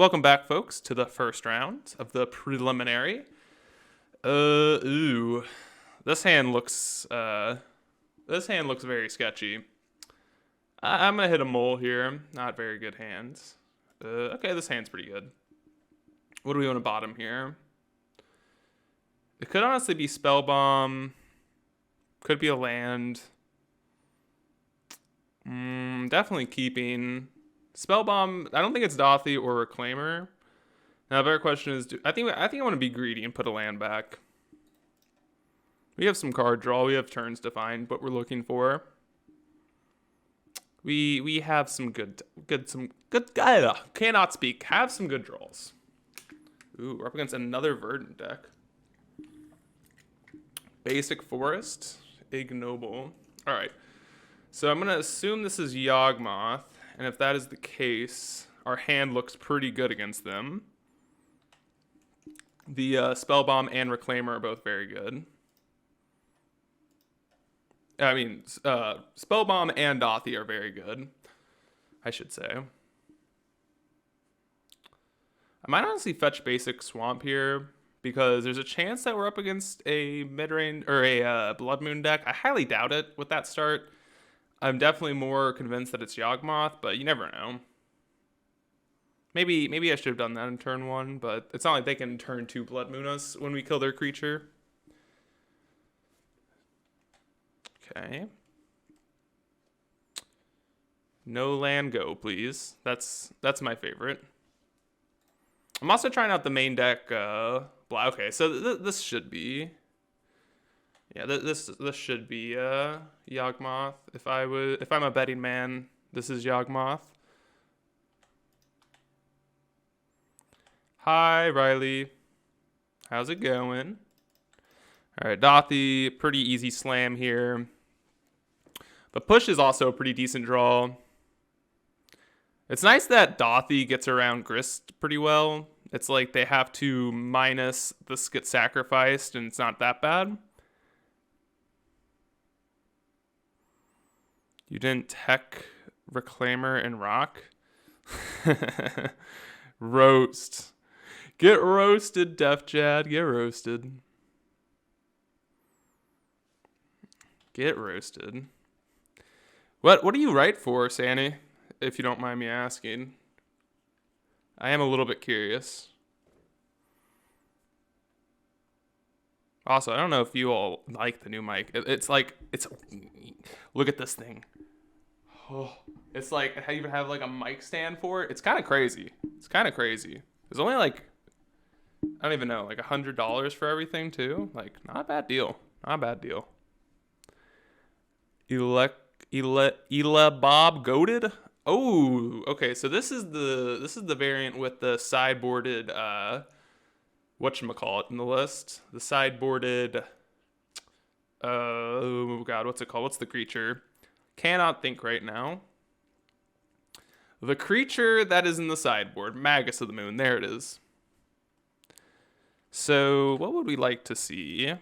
Welcome back, folks, to the first round of the preliminary. Ooh, this hand looks very sketchy. I'm gonna hit a mole here. Not very good hands. Okay, this hand's pretty good. What do we want to bottom here? It could honestly be Spellbomb. Could be a land. Definitely keeping. Spellbomb, I don't think it's Dothy or Reclaimer. Now, the better question is, I think I want to be greedy and put a land back. We have some card draw. We have turns to find what we're looking for. We have some good cannot speak. Have some good draws. Ooh, we're up against another Verdant deck. Basic Forest, Ignoble. All right. So I'm gonna assume this is Yawgmoth, and if that is the case, our hand looks pretty good against them. The Spellbomb and Reclaimer are both very good. I mean, Spellbomb and Dothy are very good, I should say. I might honestly fetch Basic Swamp here, because there's a chance that we're up against a mid-range, or a Blood Moon deck. I highly doubt it with that start. I'm definitely more convinced that it's Yawgmoth, but you never know. Maybe I should have done that in turn 1, but it's not like they can turn 2 Blood Moon us when we kill their creature. Okay. No land go, please. That's my favorite. I'm also trying out the main deck. Okay, so this should be. Yeah, this should be Yawgmoth. If I'm a betting man, this is Yawgmoth. Hi, Riley. How's it going? All right, Dothy, pretty easy slam here. But push is also a pretty decent draw. It's nice that Dothy gets around Grist pretty well. It's like they have to minus this get sacrificed, and it's not that bad. You didn't tech Reclaimer and Rock? Roast. Get roasted, Def Jad. Get roasted. Get roasted. What do you write for, Sandy? If you don't mind me asking. I am a little bit curious. Also, I don't know if you all like the new mic. It's look at this thing. Oh, it's like, I even have like a mic stand for it. It's kind of crazy. There's only like, I don't even know, like $100 for everything too. Like, not a bad deal. Ela Bob Goated. Oh, okay. So this is the variant with the sideboarded whatchamacallit in the list. The sideboarded oh god, what's it called? What's the creature? Cannot think right now. The creature that is in the sideboard, Magus of the Moon. There it is. So, what would we like to see?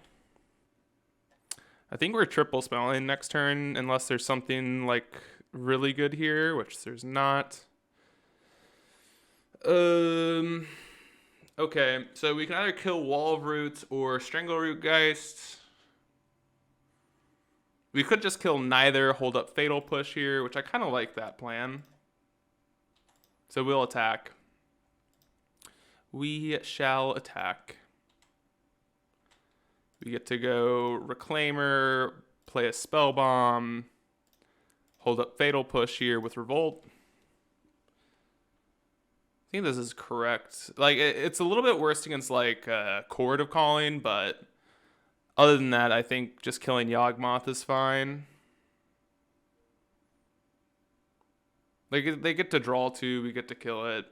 I think we're triple spelling next turn, unless there's something like really good here, which there's not. Okay, so we can either kill Wall of Roots or Strangleroot Geist. We could just kill neither, hold up Fatal Push here, which I kind of like that plan. So we'll attack. We shall attack. We get to go Reclaimer, play a Spellbomb, hold up Fatal Push here with Revolt. I think this is correct. Like, it's a little bit worse against, like, Chord of Calling, but other than that, I think just killing Yawgmoth is fine. Like, they get to draw 2, we get to kill it.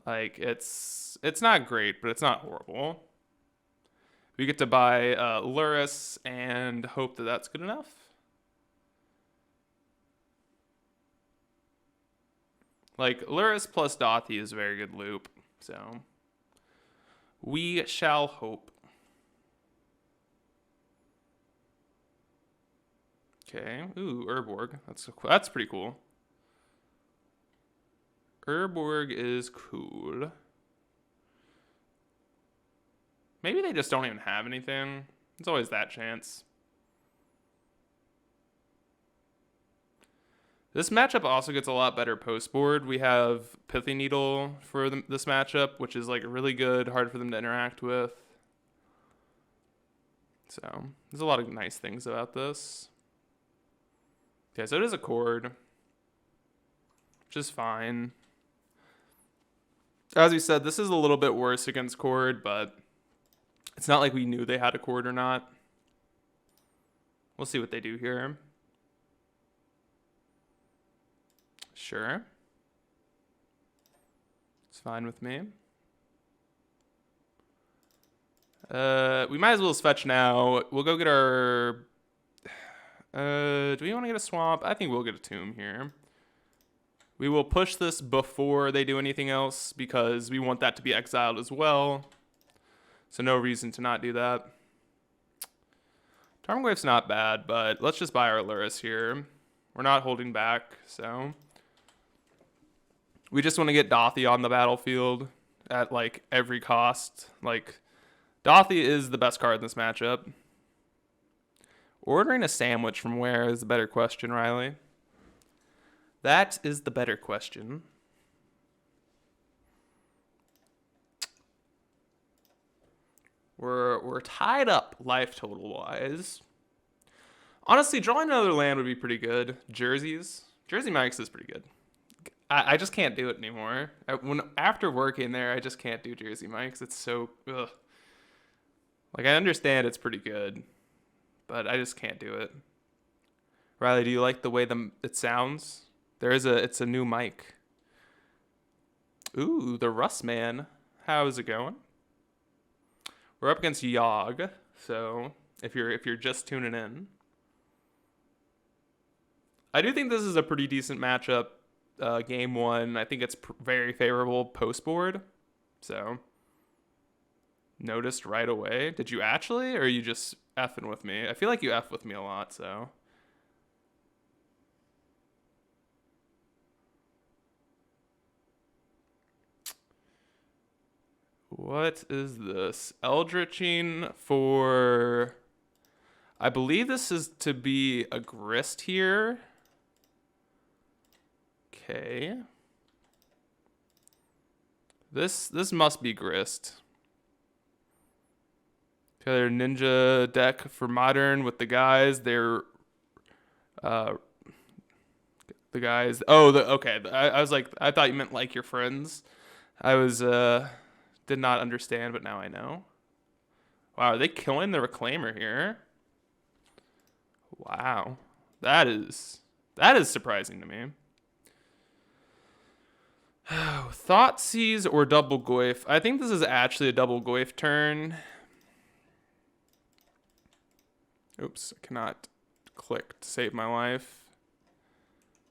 Like, it's not great, but it's not horrible. We get to buy Luris and hope that that's good enough. Like, Luris plus Dothy is a very good loop, so we shall hope. Okay, ooh, Urborg. That's pretty cool. Urborg is cool. Maybe they just don't even have anything. There's always that chance. This matchup also gets a lot better post board. We have Pithy Needle for this matchup, which is like really good, hard for them to interact with. So there's a lot of nice things about this. Okay, so it is a chord, which is fine. As we said, this is a little bit worse against chord, but it's not like we knew they had a chord or not. We'll see what they do here. Sure. It's fine with me. We might as well fetch now. We'll go get our... do we want to get a swamp? I think we'll get a tomb here. We will push this before they do anything else because we want that to be exiled as well. So no reason to not do that. Tarmogoyf's not bad, but let's just buy our Luris here. We're not holding back, so... We just want to get Dothy on the battlefield at, like, every cost. Like, Dothy is the best card in this matchup. Ordering a sandwich from where is the better question, Riley? That is the better question. We're tied up life total wise. Honestly, drawing another land would be pretty good. Jersey Mike's is pretty good. I just can't do it anymore. After working there, I just can't do Jersey Mike's. It's so ugh. Like, I understand it's pretty good, but I just can't do it. Riley, do you like the way it sounds? It's a new mic. Ooh, the Rust Man. How's it going? We're up against Yogg, so if you're just tuning in, I do think this is a pretty decent matchup. Game one, I think it's very favorable post board. So noticed right away. Did you actually, or are you just effing with me? I feel like you F with me a lot, so. What is this? Eldritching for... I believe this is to be a grist here. Okay. This must be grist. Okay, their ninja deck for modern with the guys. They're the guys. Oh, okay. I was like, I thought you meant like your friends. I was did not understand, but now I know. Wow, are they killing the Reclaimer here? Wow, that is surprising to me. Thoughtseize or double Goyf. I think this is actually a double Goyf turn. Oops, I cannot click to save my life.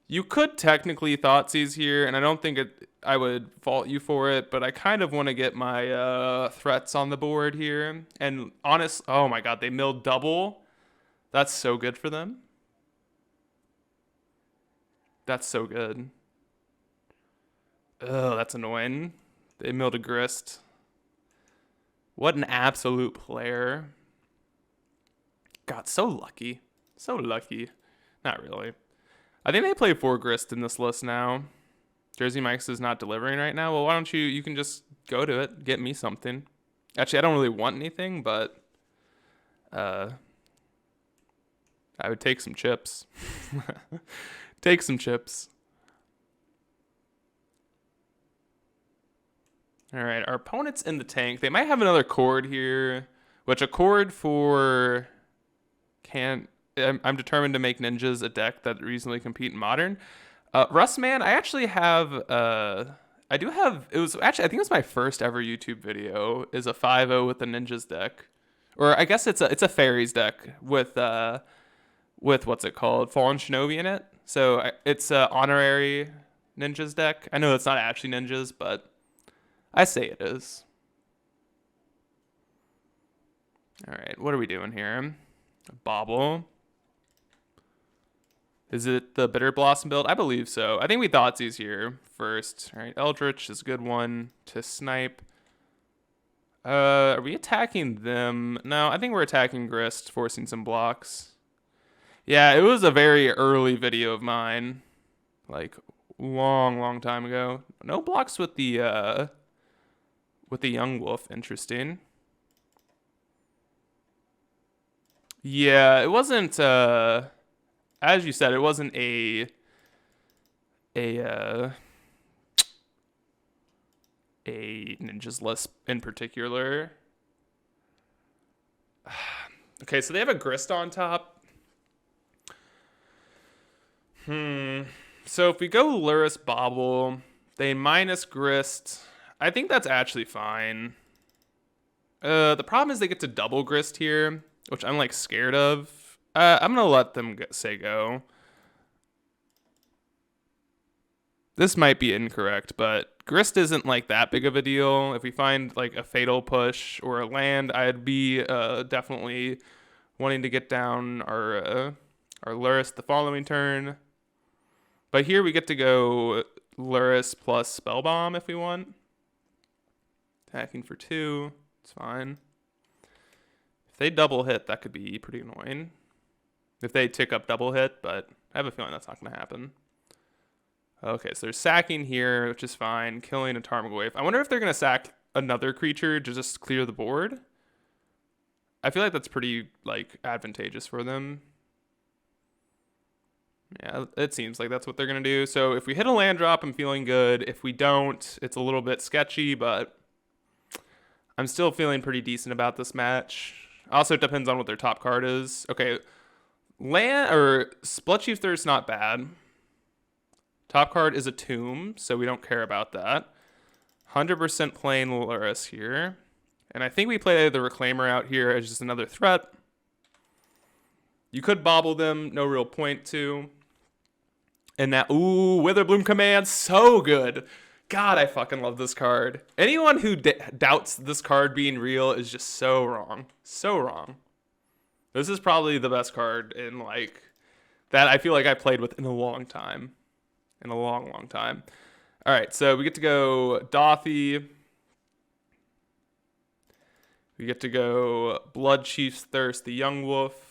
You could technically Thoughtseize here, and I don't think I would fault you for it, but I kind of want to get my threats on the board here. And oh my god, they milled double. That's so good for them. That's so good. Ugh, that's annoying. They milled a grist. What an absolute player. God, so lucky. So lucky. Not really. I think they play 4 grist in this list now. Jersey Mike's is not delivering right now. Well, why don't you can just go to it. Get me something. Actually, I don't really want anything, but I would take some chips. Take some chips. All right, our opponent's in the tank. They might have another chord here, which a chord for I'm determined to make ninjas a deck that reasonably compete in modern. Rustman, I actually have I think it was my first ever YouTube video is a 5-0 with the ninjas deck. Or I guess it's a fairies deck with what's it called? Fallen Shinobi in it. So it's a honorary ninjas deck. I know it's not actually ninjas, but I say it is. All right, what are we doing here? Bobble. Is it the Bitter Blossom build? I believe so. I think we Thoughtseize here first. All right, Eldritch is a good one to snipe. Are we attacking them? No, I think we're attacking Grist, forcing some blocks. Yeah, it was a very early video of mine. Like, long time ago. No blocks with the Young Wolf. Interesting. Yeah, it wasn't, as you said, it wasn't a ninjas list in particular. Okay, so they have a Grist on top. So if we go Luris Bobble, they minus Grist. I think that's actually fine. The problem is they get to double Grist here, which I'm like scared of. I'm gonna let them say go. This might be incorrect, but Grist isn't like that big of a deal. If we find like a Fatal Push or a land, I'd be definitely wanting to get down our Luris the following turn. But here we get to go Luris plus Spellbomb if we want. Attacking for 2, it's fine. If they double hit, that could be pretty annoying. If they tick up double hit, but I have a feeling that's not going to happen. Okay, so they're sacking here, which is fine. Killing a Tarmogoyf. I wonder if they're going to sack another creature to just clear the board. I feel like that's pretty like advantageous for them. Yeah, it seems like that's what they're going to do. So if we hit a land drop, I'm feeling good. If we don't, it's a little bit sketchy, but I'm still feeling pretty decent about this match. Also, it depends on what their top card is. Okay, land or Bloodchief Thirst, not bad. Top card is a Tomb, so we don't care about that. 100% playing Luris here. And I think we play the Reclaimer out here as just another threat. You could bobble them, no real point to. And that, ooh, Witherbloom Command, so good. God, I fucking love this card. Anyone who doubts this card being real is just so wrong. So wrong. This is probably the best card in like that I feel like I played with in a long time. In a long time. All right, so we get to go Dothy. We get to go Bloodchief's Thirst, the Young Wolf.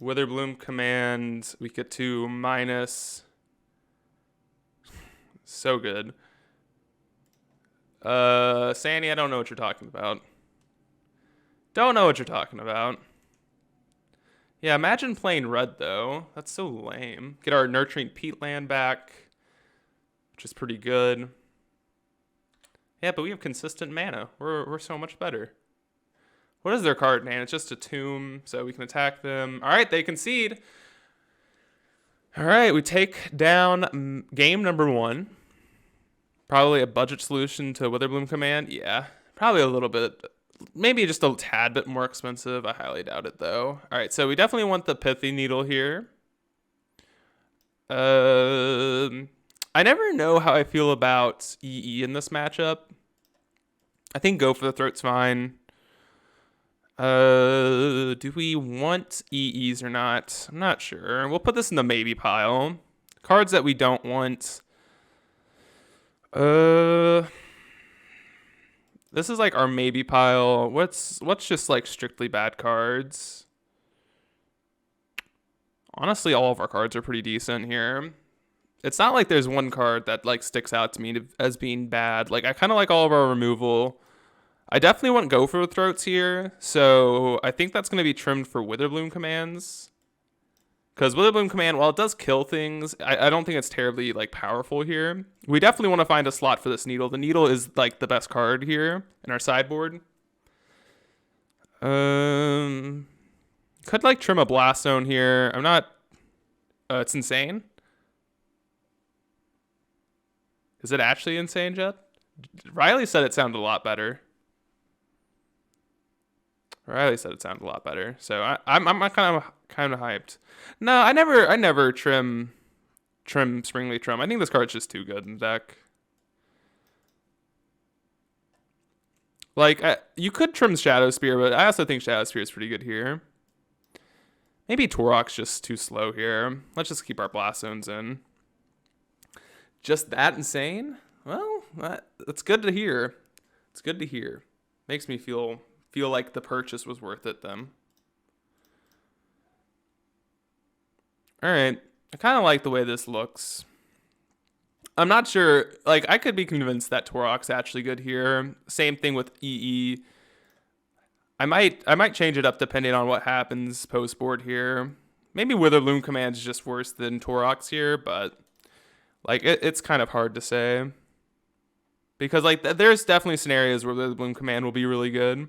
Witherbloom Command. We get to minus. So good. Sandy, I don't know what you're talking about. Don't know what you're talking about. Yeah, imagine playing red, though. That's so lame. Get our Nurturing Peatland back, which is pretty good. Yeah, but we have consistent mana. We're so much better. What is their card name? It's just a Tomb, so we can attack them. All right, they concede. All right, we take down game number 1. Probably a budget solution to Witherbloom Command. Yeah, probably a little bit. Maybe just a tad bit more expensive. I highly doubt it, though. All right, so we definitely want the Pithy Needle here. I never know how I feel about EE in this matchup. I think Go for the Throat's fine. Do we want EEs or not? I'm not sure. We'll put this in the maybe pile. Cards that we don't want. This is like our maybe pile. What's just like strictly bad cards? Honestly, all of our cards are pretty decent here. It's not like there's one card that like sticks out to me as being bad. Like I kind of like all of our removal. I definitely want Go for the Throats here, so I think that's going to be trimmed for Witherbloom commands. Because Witherbloom Command, while it does kill things, I don't think it's terribly like powerful here. We definitely want to find a slot for this Needle. The Needle is like the best card here in our sideboard. Could like trim a Blast Zone here. I'm not... it's insane. Is it actually insane, Jet? Riley said it sounded a lot better. Riley said it sounded a lot better, so I'm kind of hyped. No, I never trim Springly Trim. I think this card's just too good in the deck. Like you could trim Shadow Spear, but I also think Shadow Spear is pretty good here. Maybe Torok's just too slow here. Let's just keep our Blast Zones in. Just that insane? Well, that's good to hear. It's good to hear. Makes me feel like the purchase was worth it then. All right. I kind of like the way this looks. I'm not sure. Like, I could be convinced that Torok's actually good here. Same thing with EE. I might change it up depending on what happens post board here. Maybe Witherloom Command's just worse than Torok's here, but like it's kind of hard to say. Because like there's definitely scenarios where Witherloom Command will be really good.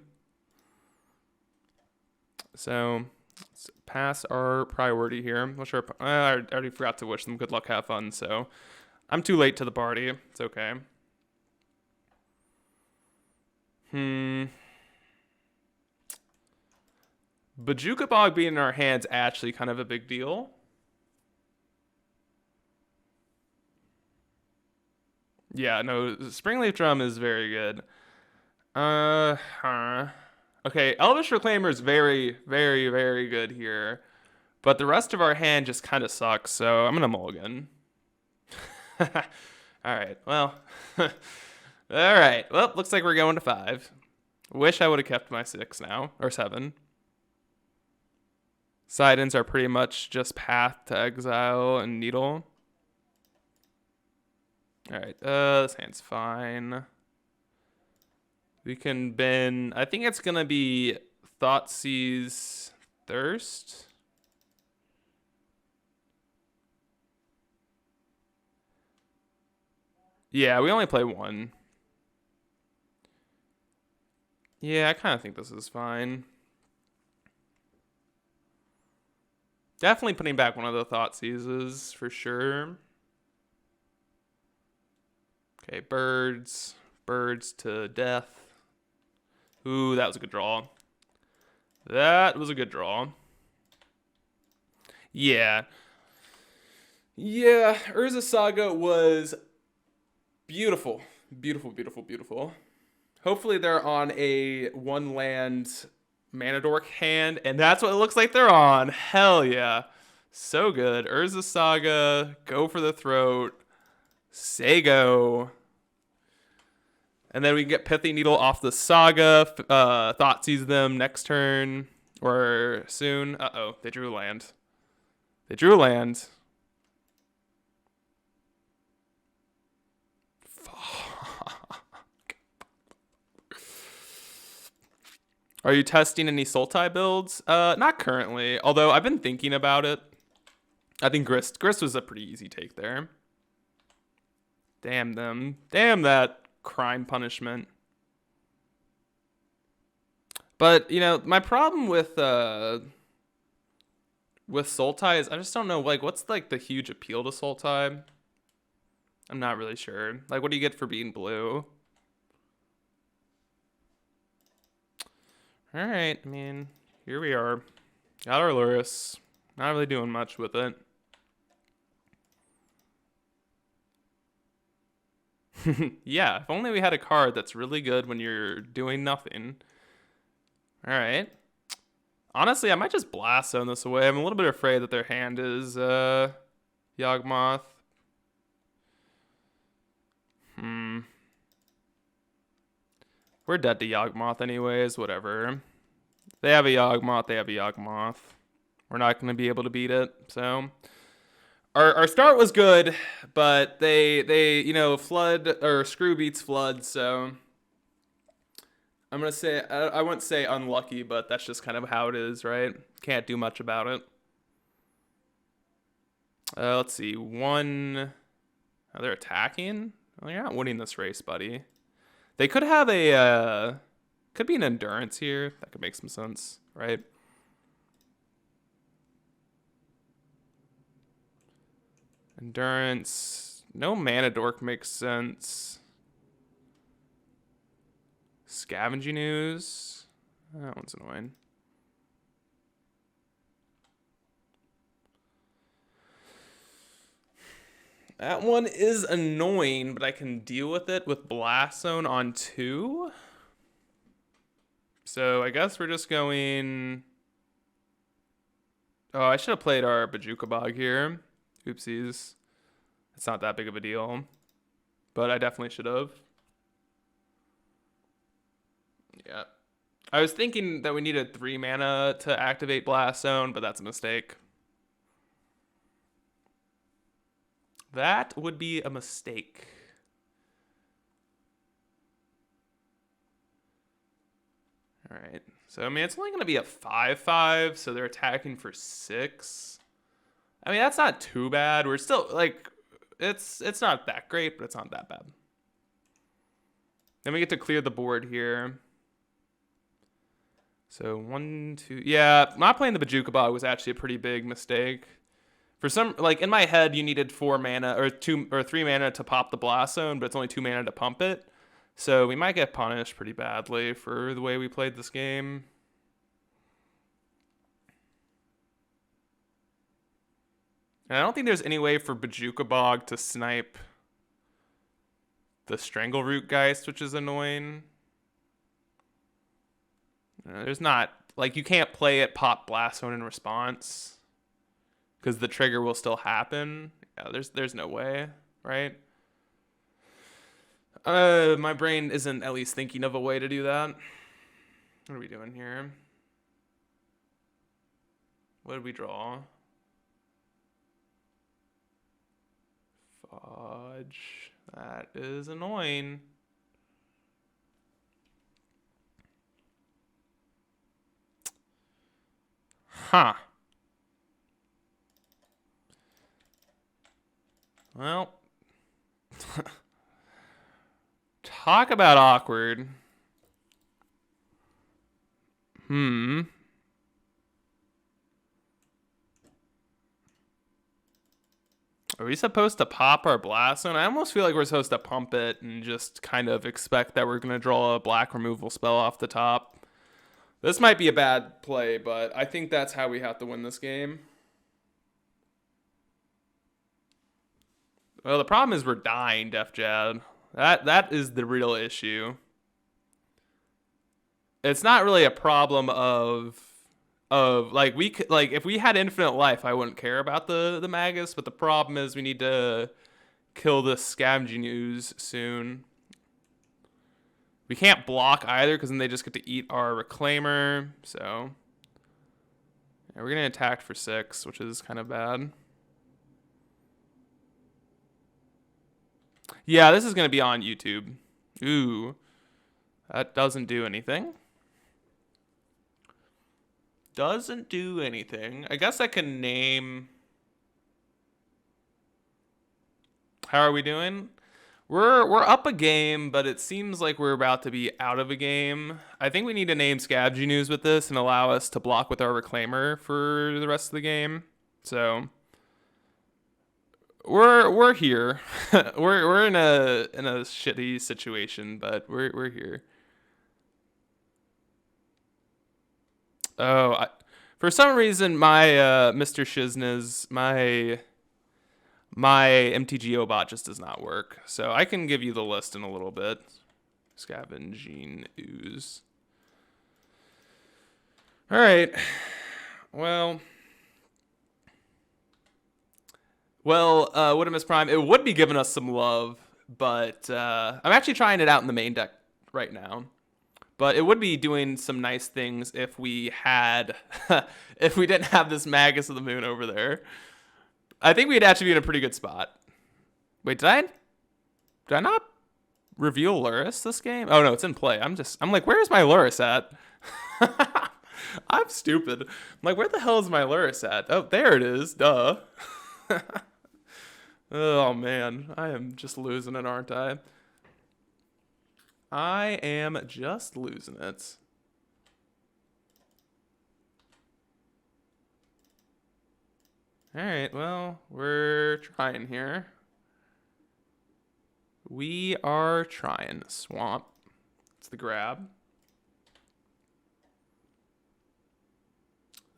So let's pass our priority here. I already forgot to wish them good luck, have fun, so I'm too late to the party. It's okay. Bojuka Bog being in our hands actually kind of a big deal. Yeah, no, Springleaf Drum is very good. Okay, Elvish Reclaimer is very, very, very good here. But the rest of our hand just kind of sucks, so I'm going to mulligan. Alright, well. Alright, well, looks like we're going to 5. Wish I would have kept my 6 now, or 7. Side-ins are pretty much just Path to Exile and Needle. Alright, this hand's fine. We can bin... I think it's going to be Thoughtseize Thirst. Yeah, we only play 1. Yeah, I kind of think this is fine. Definitely putting back one of the Thoughtseizes for sure. Okay, birds. Birds to death. Ooh, that was a good draw. That was a good draw. Yeah. Yeah, Urza Saga was beautiful. Beautiful, beautiful, beautiful. Hopefully they're on a 1-land Mana Dork hand, and that's what it looks like they're on. Hell yeah. So good. Urza Saga, go for the throat. Say go. And then we can get Pithy Needle off the Saga. Thoughtseize them next turn. Or soon. Uh-oh, they drew land. They drew land. Fuck. Are you testing any Sultai builds? Not currently. Although I've been thinking about it. I think Grist was a pretty easy take there. Damn them. Damn that crime punishment. But, you know, my problem with Sultai is I just don't know, like, what's, like, the huge appeal to Sultai? I'm not really sure. Like, what do you get for being blue? Alright, I mean, here we are. Got our Luris. Not really doing much with it. Yeah, if only we had a card that's really good when you're doing nothing. Alright. Honestly, I might just Blast Zone this away. I'm a little bit afraid that their hand is Yawgmoth. We're dead to Yawgmoth anyways, whatever. They have a Yawgmoth, they have a Yawgmoth. We're not going to be able to beat it, so... Our start was good, but they you know, flood, or screw beats flood, so... I'm going to say, I wouldn't say unlucky, but that's just kind of how it is, right? Can't do much about it. Let's see, oh, they're attacking? Well, you're not winning this race, buddy. They could have a, could be an endurance here. That could make some sense, right? Endurance. No Mana Dork makes sense. Scavenging Ooze. That one's annoying. That one is annoying, but I can deal with it with Blast Zone on 2. So I guess we're just going Oh, I should have played our Bajuka Bog here. Oopsies. It's not that big of a deal. But I definitely should have. Yeah. I was thinking that we needed 3 mana to activate Blast Zone, but that's a mistake. That would be a mistake. All right. So, I mean, it's only going to be a 5/5, so they're attacking for 6. I mean, that's not too bad. We're still, like, it's not that great, but it's not that bad. Then we get to clear the board here. So 1, 2, yeah, not playing the Bajuka Bog was actually a pretty big mistake. For some, like in my head, you needed 4 mana or 2 or 3 mana to pop the Blast Zone, but it's only 2 mana to pump it. So we might get punished pretty badly for the way we played this game. And I don't think there's any way for Bajuka Bog to snipe the Strangleroot Geist, which is annoying. There's not, like, you can't play it pop Blast Zone in response because the trigger will still happen. Yeah, there's no way, right? My brain isn't at least thinking of a way to do that. What are we doing here? What did we draw? Fudge. That is annoying. Huh. Well. Talk about awkward. Are we supposed to pop our Blast Zone? I almost feel like we're supposed to pump it and just kind of expect that we're going to draw a black removal spell off the top. This might be a bad play, but I think that's how we have to win this game. Well, the problem is we're dying, Def Jad. That is the real issue. It's not really a problem of like if we had infinite life, I wouldn't care about the Magus, but the problem is we need to kill the Scavenging Ooze soon. We can't block either because then they just get to eat our Reclaimer. So yeah, we're gonna attack for 6, which is kind of bad. Yeah, this is gonna be on YouTube. Ooh, that doesn't do anything. Doesn't do anything. I guess I can name. How are we doing? We're up a game, but it seems like we're about to be out of a game. I think we need to name Scavenging Ooze with this and allow us to block with our Reclaimer for the rest of the game. So we're here. we're in a shitty situation, but we're here. Oh, for some reason, my Mr. Shizna's my MTG bot just does not work. So I can give you the list in a little bit. Scavenging Ooze. All right. Well, Woodimus Prime, it would be giving us some love, but I'm actually trying it out in the main deck right now. But it would be doing some nice things if we had, if we didn't have this Magus of the Moon over there. I think we'd actually be in a pretty good spot. Wait, did I not reveal Luris this game? Oh no, it's in play. I'm like, where's my Luris at? I'm stupid. I'm like, where the hell is my Luris at? Oh, there it is. Duh. Oh man, I am just losing it, aren't I? I am just losing it. All right, well, we're trying here. We are trying. Swamp. It's the grab.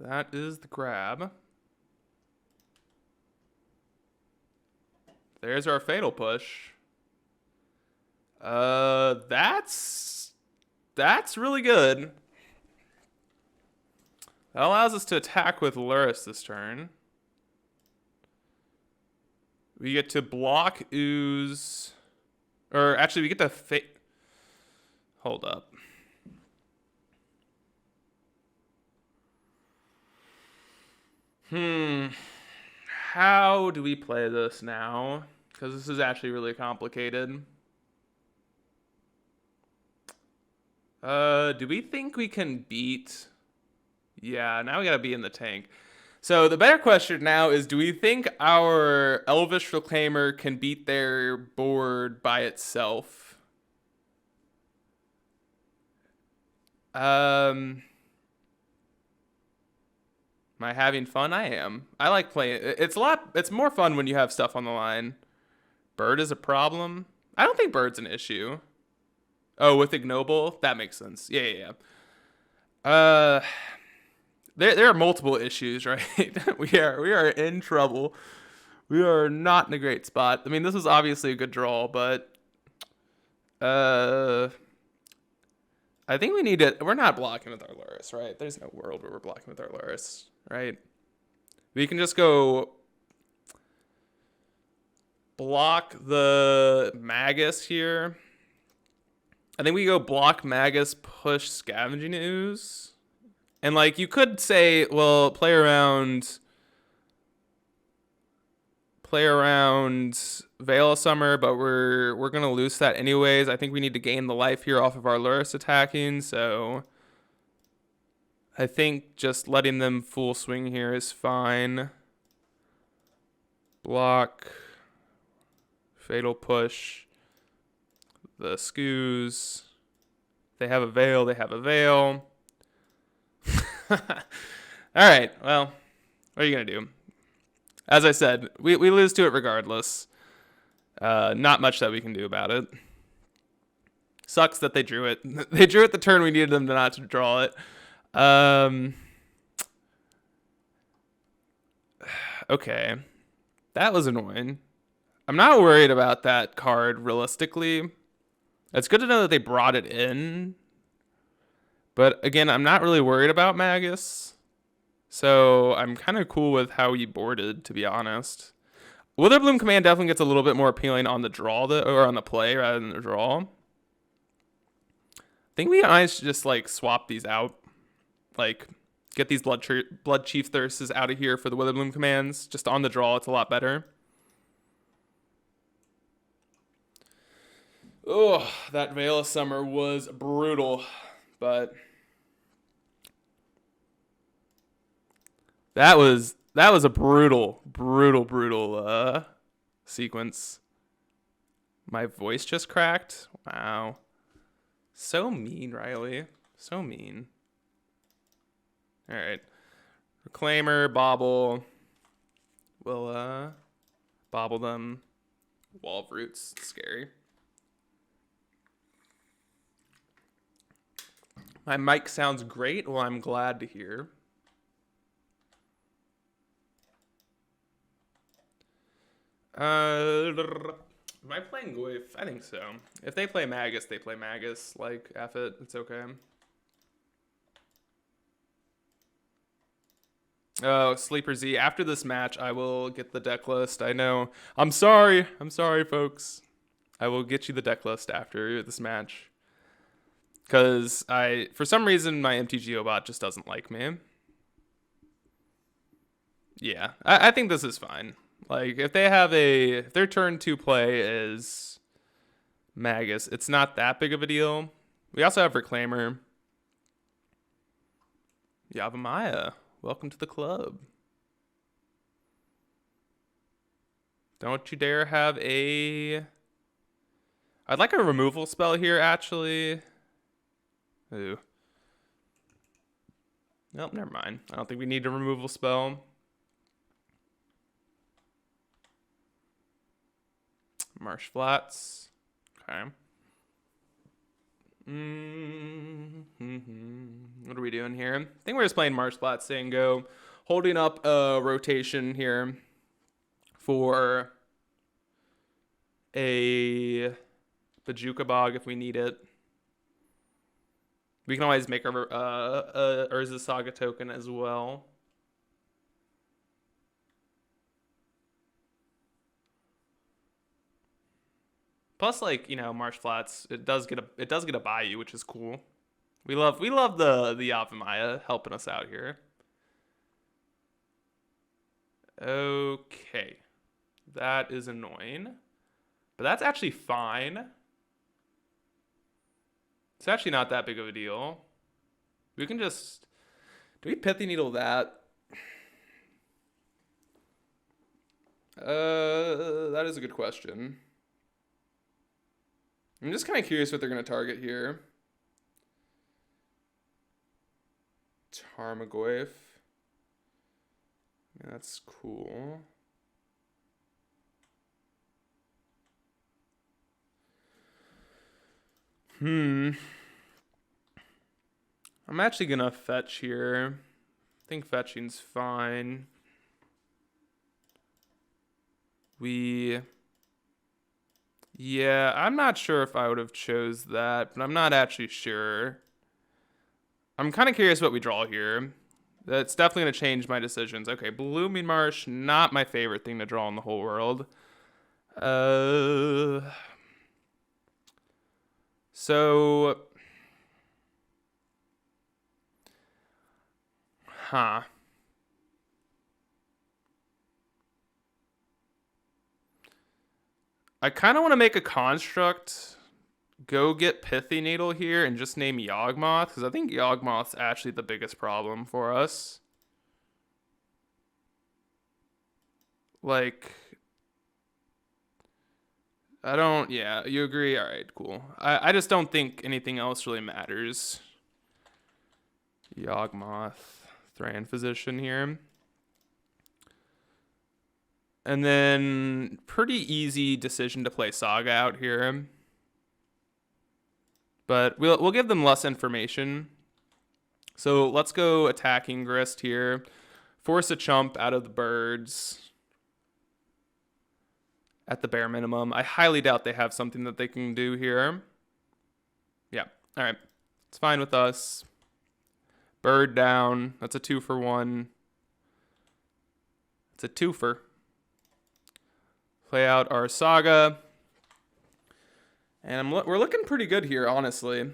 That is the grab. There's our Fatal Push. That's really good. That allows us to attack with Lurrus this turn. We get to block Ooze. Or actually, we get to hold up. How do we play this now? Because this is actually really complicated. Do we think we can beat... Yeah, now we gotta be in the tank. So the better question now is, do we think our Elvish Reclaimer can beat their board by itself? Am I having fun? I am. I like playing. It's more fun when you have stuff on the line. Bird is a problem. I don't think bird's an issue. Oh, with Ignoble? That makes sense. Yeah. There are multiple issues, right? we are in trouble. We are not in a great spot. I mean, this is obviously a good draw, but I think we need to... We're not blocking with our Lurrus, right? There's no world where we're blocking with our Lurrus, right? We can just go block the Magus here. I think we go block Magus, push Scavenging Ooze. And, like, you could say, well, play around Veil of Summer, but we're going to lose that anyways. I think we need to gain the life here off of our Lurrus attacking, so I think just letting them full swing here is fine. Block, Fatal Push, the Scoos. They have a Veil, they have a Veil. All right, well, what are you going to do? As I said, we lose to it regardless. Not much that we can do about it. Sucks that they drew it. They drew it the turn we needed them to not to draw it. Okay. That was annoying. I'm not worried about that card realistically. It's good to know that they brought it in. But again, I'm not really worried about Magus. So I'm kind of cool with how he boarded, to be honest. Witherbloom Command definitely gets a little bit more appealing on the draw, or on the play rather than the draw. I think we guys should just like swap these out. Like get these Blood Chief Thirsts out of here for the Witherbloom commands. Just on the draw, it's a lot better. Oh, that Veil of Summer was brutal, but that was a brutal sequence. My voice just cracked. Wow. So mean, Riley. So mean. All right. Reclaimer, Bobble. We'll bobble them. Wall of Roots. Scary. My mic sounds great. Well, I'm glad to hear. Am I playing Goyf? I think so. If they play Magus, they play Magus. Like, F it. It's okay. Oh, Sleeper Z. After this match, I will get the deck list. I know. I'm sorry. I'm sorry, folks. I will get you the deck list after this match. Because for some reason, my MTG bot just doesn't like me. Yeah, I think this is fine. Like, if their turn 2 play is Magus, it's not that big of a deal. We also have Reclaimer. Yavimaya, welcome to the club. Don't you dare have I'd like a removal spell here, actually. Ooh. Nope, never mind. I don't think we need a removal spell. Marsh Flats. Okay. What are we doing here? I think we're just playing Marsh Flats, saying go. Holding up a rotation here for a Bajuka Bog if we need it. We can always make our Urza Saga token as well. Plus, like, you know, Marsh Flats, it does get a Bayou, which is cool. We love the Avamaya helping us out here. Okay. That is annoying. But that's actually fine. It's actually not that big of a deal. We can just... Do we Pithy Needle that? That is a good question. I'm just kind of curious what they're going to target here. Tarmogoyf. Yeah, that's cool. I'm actually going to fetch here. I think fetching's fine. Yeah, I'm not sure if I would have chose that, but I'm not actually sure. I'm kind of curious what we draw here. That's definitely going to change my decisions. Okay, Blooming Marsh, not my favorite thing to draw in the whole world. So... Huh. I kind of want to make a construct, go get Pithy Needle here, and just name Yawgmoth, because I think Yawgmoth's actually the biggest problem for us. Like, yeah, you agree? All right, cool. I just don't think anything else really matters. Yawgmoth, Thran Physician here. And then pretty easy decision to play Saga out here. But we'll give them less information. So let's go attacking Grist here. Force a chump out of the birds. At the bare minimum. I highly doubt they have something that they can do here. Yeah, all right. It's fine with us. Bird down. That's a 2-for-1. It's a twofer. Play out our Saga. And we're looking pretty good here, honestly.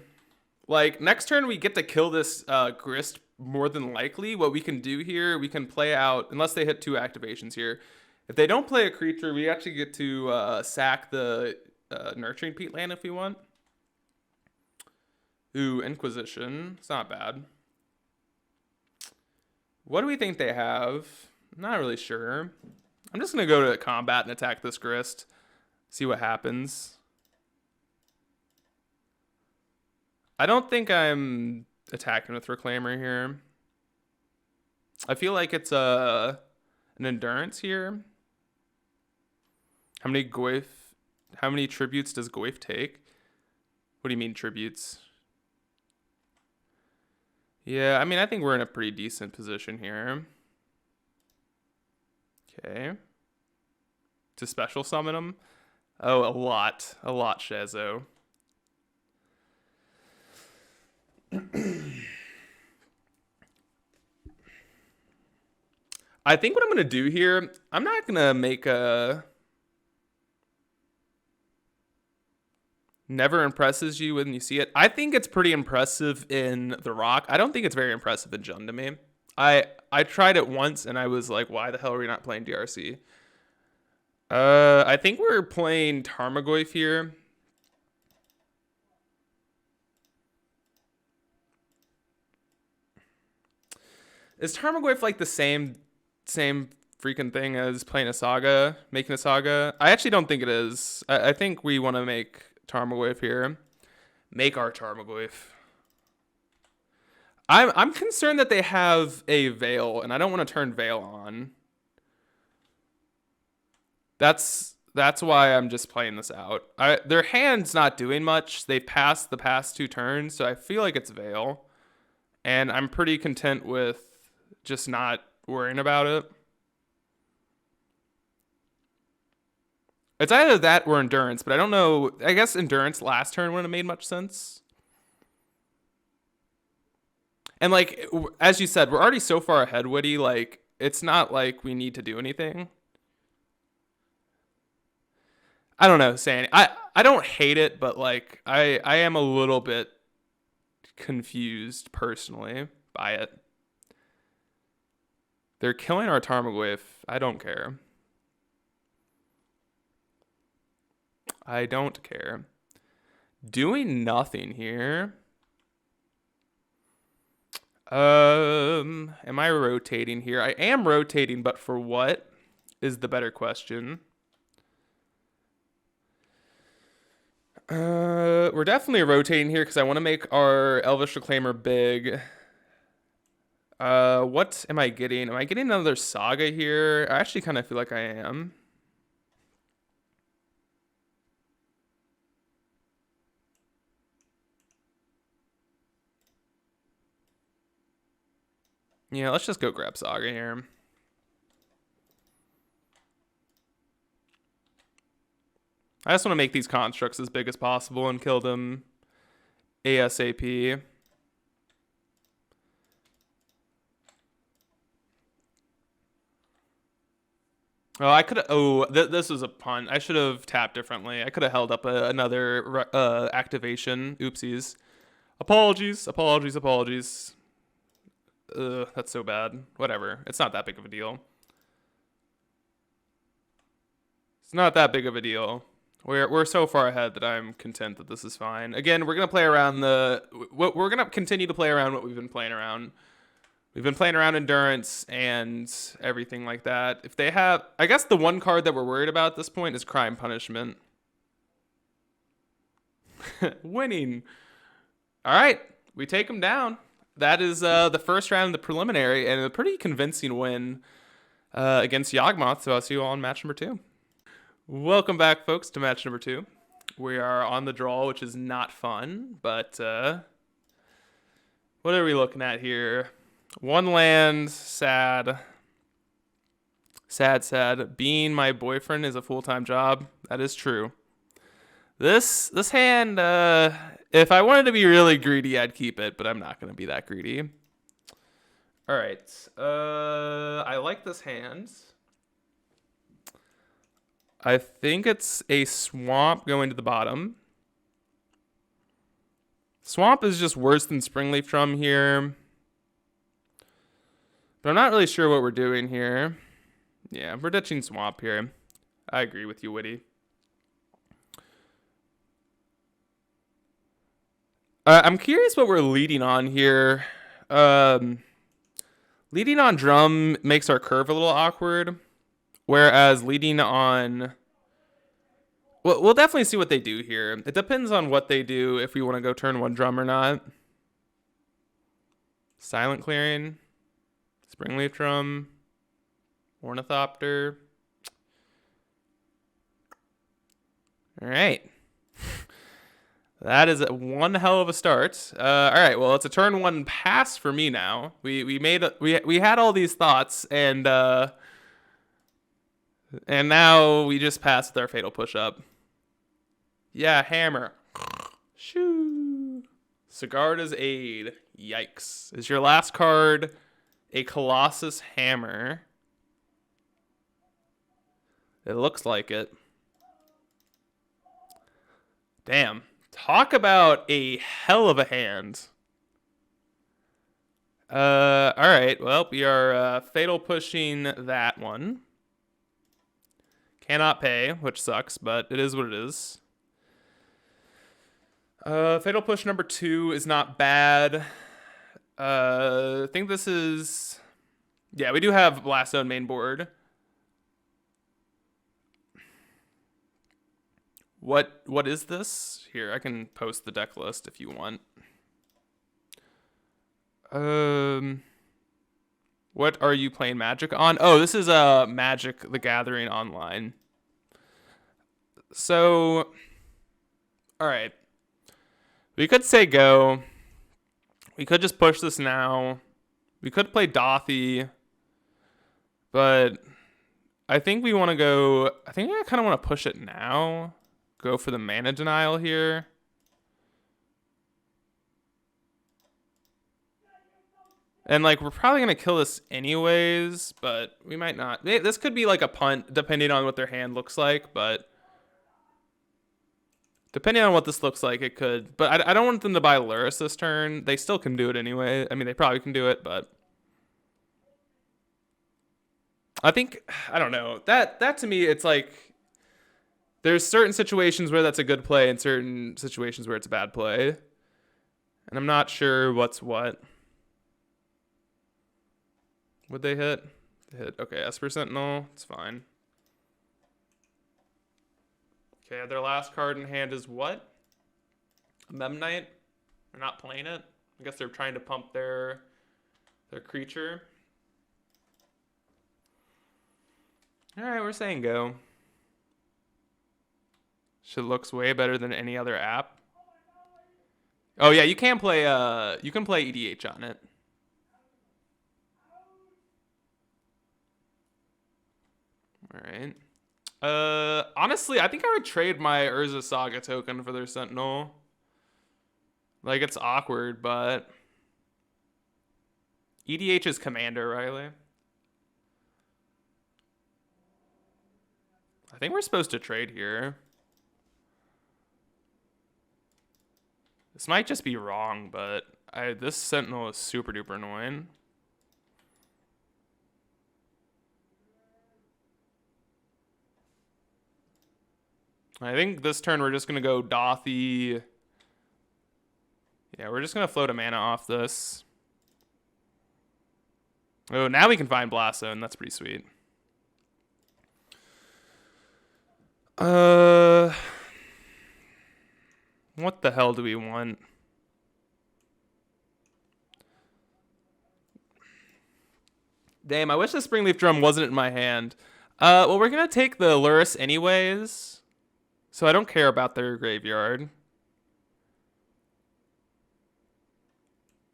Like, next turn we get to kill this Grist more than likely. What we can do here, we can play out, unless they hit 2 activations here. If they don't play a creature, we actually get to sack the Nurturing Peat land if we want. Ooh, Inquisition. It's not bad. What do we think they have? I'm not really sure. I'm just going to go to combat and attack this Grist. See what happens. I don't think I'm attacking with Reclaimer here. I feel like it's an Endurance here. How many tributes does Goyf take? What do you mean tributes? Yeah, I mean, I think we're in a pretty decent position here. Okay. To special summon him? Oh, a lot. A lot, Shazo. I think what I'm going to do here, I'm not going to make a... Never impresses you when you see it. I think it's pretty impressive in The Rock. I don't think it's very impressive in Jund to me. I tried it once and I was like, why the hell are we not playing DRC? I think we're playing Tarmogoyf here. Is Tarmogoyf like the same freaking thing as playing a Saga, making a Saga? I actually don't think it is. I think we want to make Tarmogoyf here. Make our Tarmogoyf. I'm concerned that they have a Veil, and I don't want to turn Veil on. That's why I'm just playing this out. Their hand's not doing much. They passed the past 2 turns, so I feel like it's Veil. And I'm pretty content with just not worrying about it. It's either that or Endurance, but I don't know. I guess Endurance last turn wouldn't have made much sense. And like, as you said, we're already so far ahead, Woody. Like, it's not like we need to do anything. I don't know, saying I don't hate it, but like I am a little bit confused personally by it. They're killing our Tarmogoyf. I don't care. I don't care. Doing nothing here. Am I rotating here? I am rotating, but for what is the better question. We're definitely rotating here because I want to make our Elvish Reclaimer big. What am I getting? Am I getting another Saga here? I actually kind of feel like I am. Yeah, let's just go grab Saga here. I just want to make these constructs as big as possible and kill them ASAP. Oh, I could have. Oh, this was a punt. I should have tapped differently. I could have held up another activation. Oopsies. Apologies. Apologies. Apologies. That's so bad. Whatever. It's not that big of a deal. It's not that big of a deal. We're so far ahead that I'm content that this is fine. Again, we're gonna play around we're gonna continue to play around what we've been playing around. We've been playing around endurance and everything like that. If they have, I guess the one card that we're worried about at this point is crime punishment. Winning. All right, we take them down. That is the first round of the preliminary and a pretty convincing win against Yawgmoth. So I'll see you all in match number 2. Welcome back, folks, to match number 2. We are on the draw, which is not fun, but what are we looking at here? 1 land, sad. Sad. Being my boyfriend is a full-time job. That is true. This hand, if I wanted to be really greedy, I'd keep it, but I'm not going to be that greedy. All right. I like this hand. I think it's a swamp going to the bottom. Swamp is just worse than Springleaf Drum here. But I'm not really sure what we're doing here. Yeah, we're ditching Swamp here. I agree with you, Witty. I'm curious what we're leading on here. Leading on Drum makes our curve a little awkward. Whereas leading on... Well, we'll definitely see what they do here. It depends on what they do if we want to go turn 1 Drum or not. Silent Clearing. Springleaf Drum. Ornithopter. All right. That is one hell of a start. All right, well, it's a turn 1 pass for me now. We had all these thoughts, and now we just passed with our Fatal Push-Up. Yeah, Hammer. Shoo. Sigarda's Aid. Yikes. Is your last card a Colossus Hammer? It looks like it. Damn. Talk about a hell of a hand. All right. Well, we are Fatal Pushing that one. Cannot pay, which sucks, but it is what it is. Fatal Push number 2 is not bad. I think this is... Yeah, we do have Blast Zone main board. What is this? Here, I can post the deck list if you want. What are you playing Magic on? Oh, this is Magic the Gathering Online. So, all right. We could say go. We could just push this now. We could play Dothy. But I think we want to go... I think I kind of want to push it now. Go for the mana denial here. And, like, we're probably going to kill this anyways, but we might not. This could be, like, a punt, depending on what their hand looks like, but depending on what this looks like, it could. But I don't want them to buy Lurrus this turn. They still can do it anyway. I mean, they probably can do it, but I think, I don't know. That to me, it's like, there's certain situations where that's a good play and certain situations where it's a bad play. And I'm not sure what's what. Would they hit? They hit. Okay, Esper Sentinel. It's fine. Okay, their last card in hand is what? A Memnite? They're not playing it. I guess they're trying to pump their creature. Alright, we're saying go. Shit looks way better than any other app. Oh yeah, you can play EDH on it. Alright. Honestly, I think I would trade my Urza Saga token for their Sentinel. Like, it's awkward, but EDH is Commander, Riley. I think we're supposed to trade here. This might just be wrong, but this Sentinel is super duper annoying. I think this turn we're just going to go Dothy. Yeah, we're just going to float a mana off this. Oh, now we can find Blast Zone. That's pretty sweet. What the hell do we want? Damn, I wish the Springleaf Drum wasn't in my hand. Well, we're going to take the Lurrus anyways. So I don't care about their graveyard.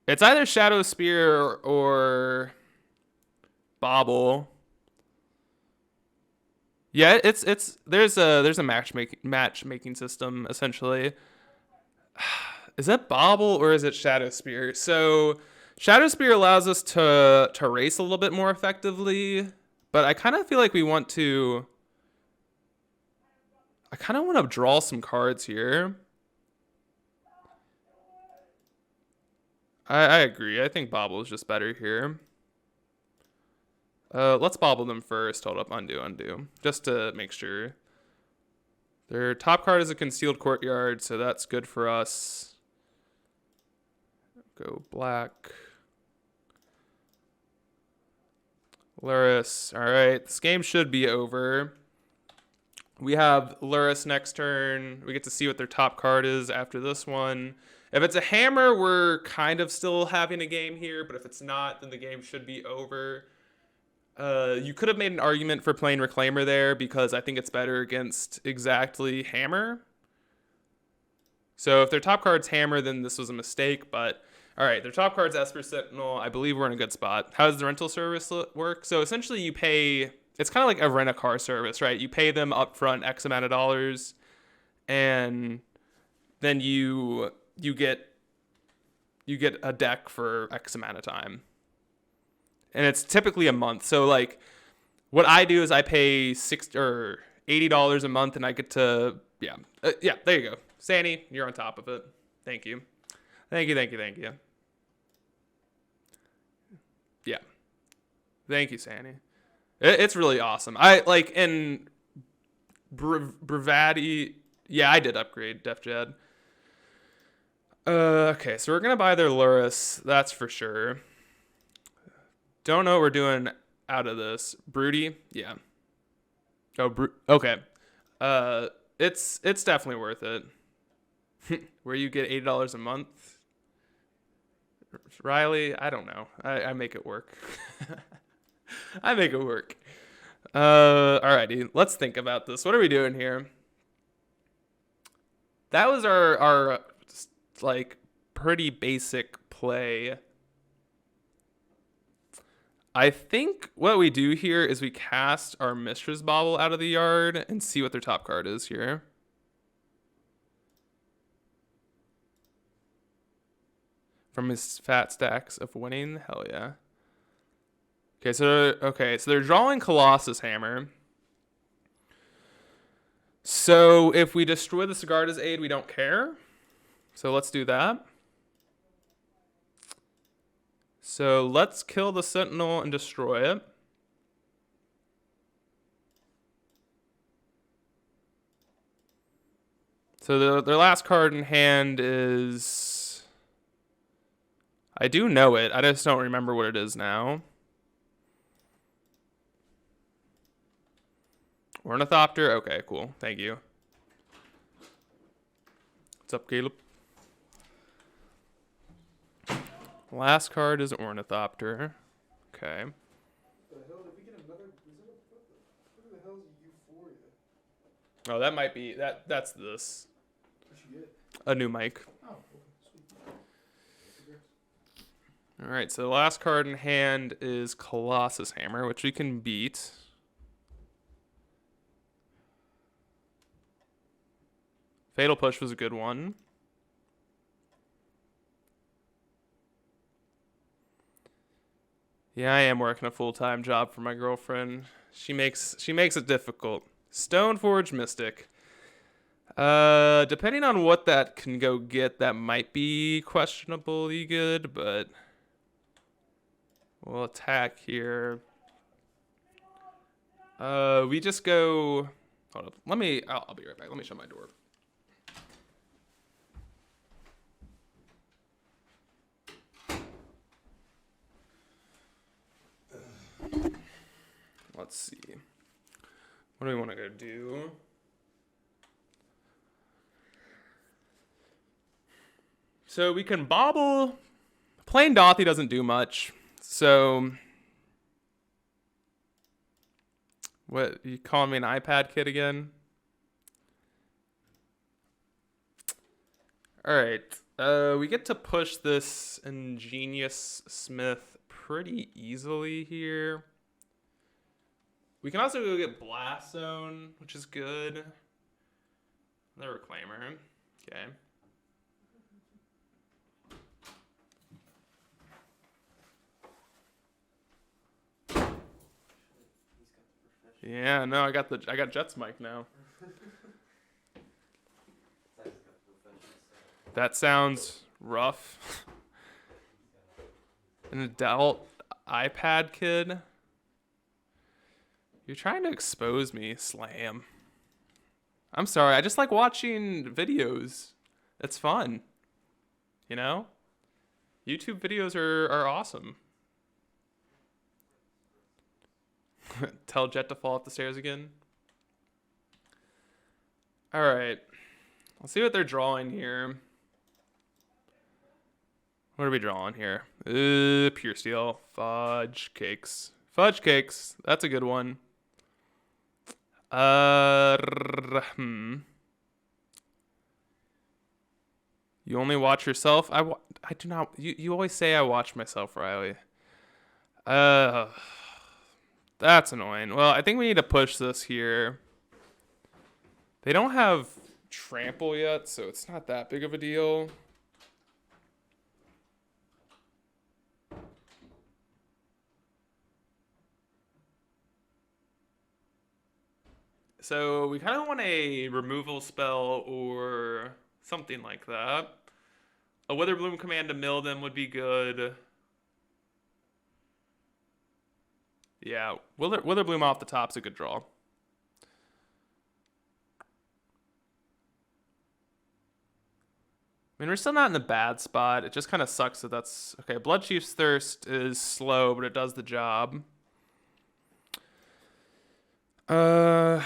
It's either Shadow Spear or Bobble. Yeah, there's a matchmaking system essentially. Is that Bobble or is it Shadow Spear? So Shadow Spear allows us to race a little bit more effectively, but I kind of feel like we want to. I kind of want to draw some cards here. I agree. I think Bobble is just better here. Let's Bobble them first. Hold up. Undo. Just to make sure. Their top card is a Concealed Courtyard, so that's good for us. Go black. Lurrus. All right. This game should be over. We have Lurrus next turn. We get to see what their top card is after this one. If it's a hammer, we're kind of still having a game here, but if it's not, then the game should be over. You could have made an argument for playing Reclaimer there because I think it's better against exactly hammer. So if their top card's hammer, then this was a mistake, but all right, their top card's Esper Sentinel. I believe we're in a good spot. How does the rental service work? So essentially you pay... It's kind of like a rent-a-car service, right? You pay them upfront X amount of dollars, and then you get a deck for X amount of time. And it's typically a month. So like what I do is I pay $80 a month and I get to there you go. Sandy, you're on top of it. Thank you. Thank you. Yeah. Thank you, Sandy. It's really awesome. I like in Bravati. Yeah, I did upgrade Def Jed. Okay, so we're gonna buy their Lurrus. That's for sure. Don't know what we're doing out of this. Broody, yeah. Okay. It's definitely worth it. Where you get $80 a month. Riley, I don't know. I make it work. I make it work. Alrighty, let's think about this. What are we doing here? That was our like pretty basic play. I think what we do here is we cast our Mistress Bauble out of the yard and see what their top card is here. from his fat stacks of winning. Hell yeah. Okay, so they're drawing Colossus Hammer. So if we destroy the Sigarda's Aid, we don't care. So let's do that. So let's kill the Sentinel and destroy it. So their last card in hand is... I do know it. I just don't remember what it is now. Ornithopter? Okay, cool. Thank you. What's up, Caleb? Last card is Ornithopter. Okay. What the hell did we get another? What the hell is Euphoria? Oh, that might be that's this. What'd you get? A new mic. Oh, okay, sweet. All right, so the last card in hand is Colossus Hammer, which we can beat. Fatal Push was a good one. Yeah, I am working a full-time job for my girlfriend. She makes it difficult. Stoneforge Mystic. Depending on what that can go get, that might be questionably good, but we'll attack here. We just go. Hold up. I'll be right back. Let me shut my door. Let's see. What do we want to go do? So we can bobble. Plain Dothy doesn't do much. So what, you calling me an iPad kid again? All right. We get to push this Ingenious Smith pretty easily here. We can also go get Blast Zone, which is good. The Reclaimer. Okay. Yeah, no, I got Jet's mic now. That sounds rough. An adult iPad kid. You're trying to expose me, Slam. I'm sorry, I just like watching videos. It's fun. You know? YouTube videos are awesome. Tell Jet to fall off the stairs again. Alright. Let's see what they're drawing here. What are we drawing here? Pure Steel. Fudge Cakes. Fudge Cakes. That's a good one. You only watch yourself? I do not. You always say I watch myself, Riley. That's annoying. Well, I think we need to push this here. They don't have trample yet, so it's not that big of a deal. So we kind of want a removal spell or something like that. A Witherbloom command to mill them would be good. Yeah, Witherbloom off the top's a good draw. I mean, we're still not in a bad spot. It just kind of sucks that that's... Okay, Bloodchief's Thirst is slow, but it does the job. Okay.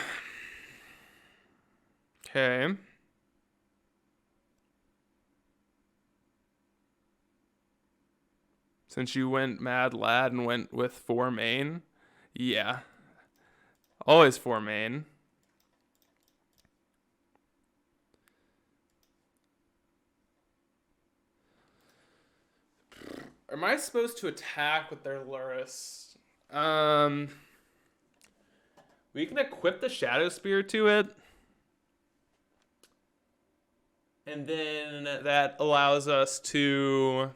Since you went mad lad and went with 4 main. Yeah. Always 4 main. Am I supposed to attack with their Luris? We can equip the Shadow Spear to it. And then that allows us to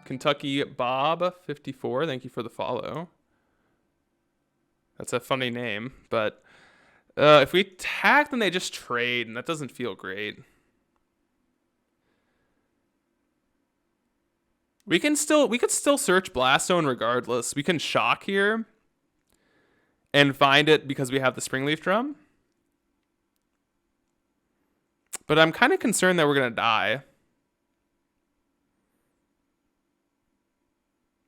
Kentucky Bob 54. Thank you for the follow. That's a funny name, but if we attack, then they just trade, and that doesn't feel great. We could still search Blaststone regardless. We can shock here and find it because we have the Springleaf Drum. But I'm kind of concerned that we're gonna die.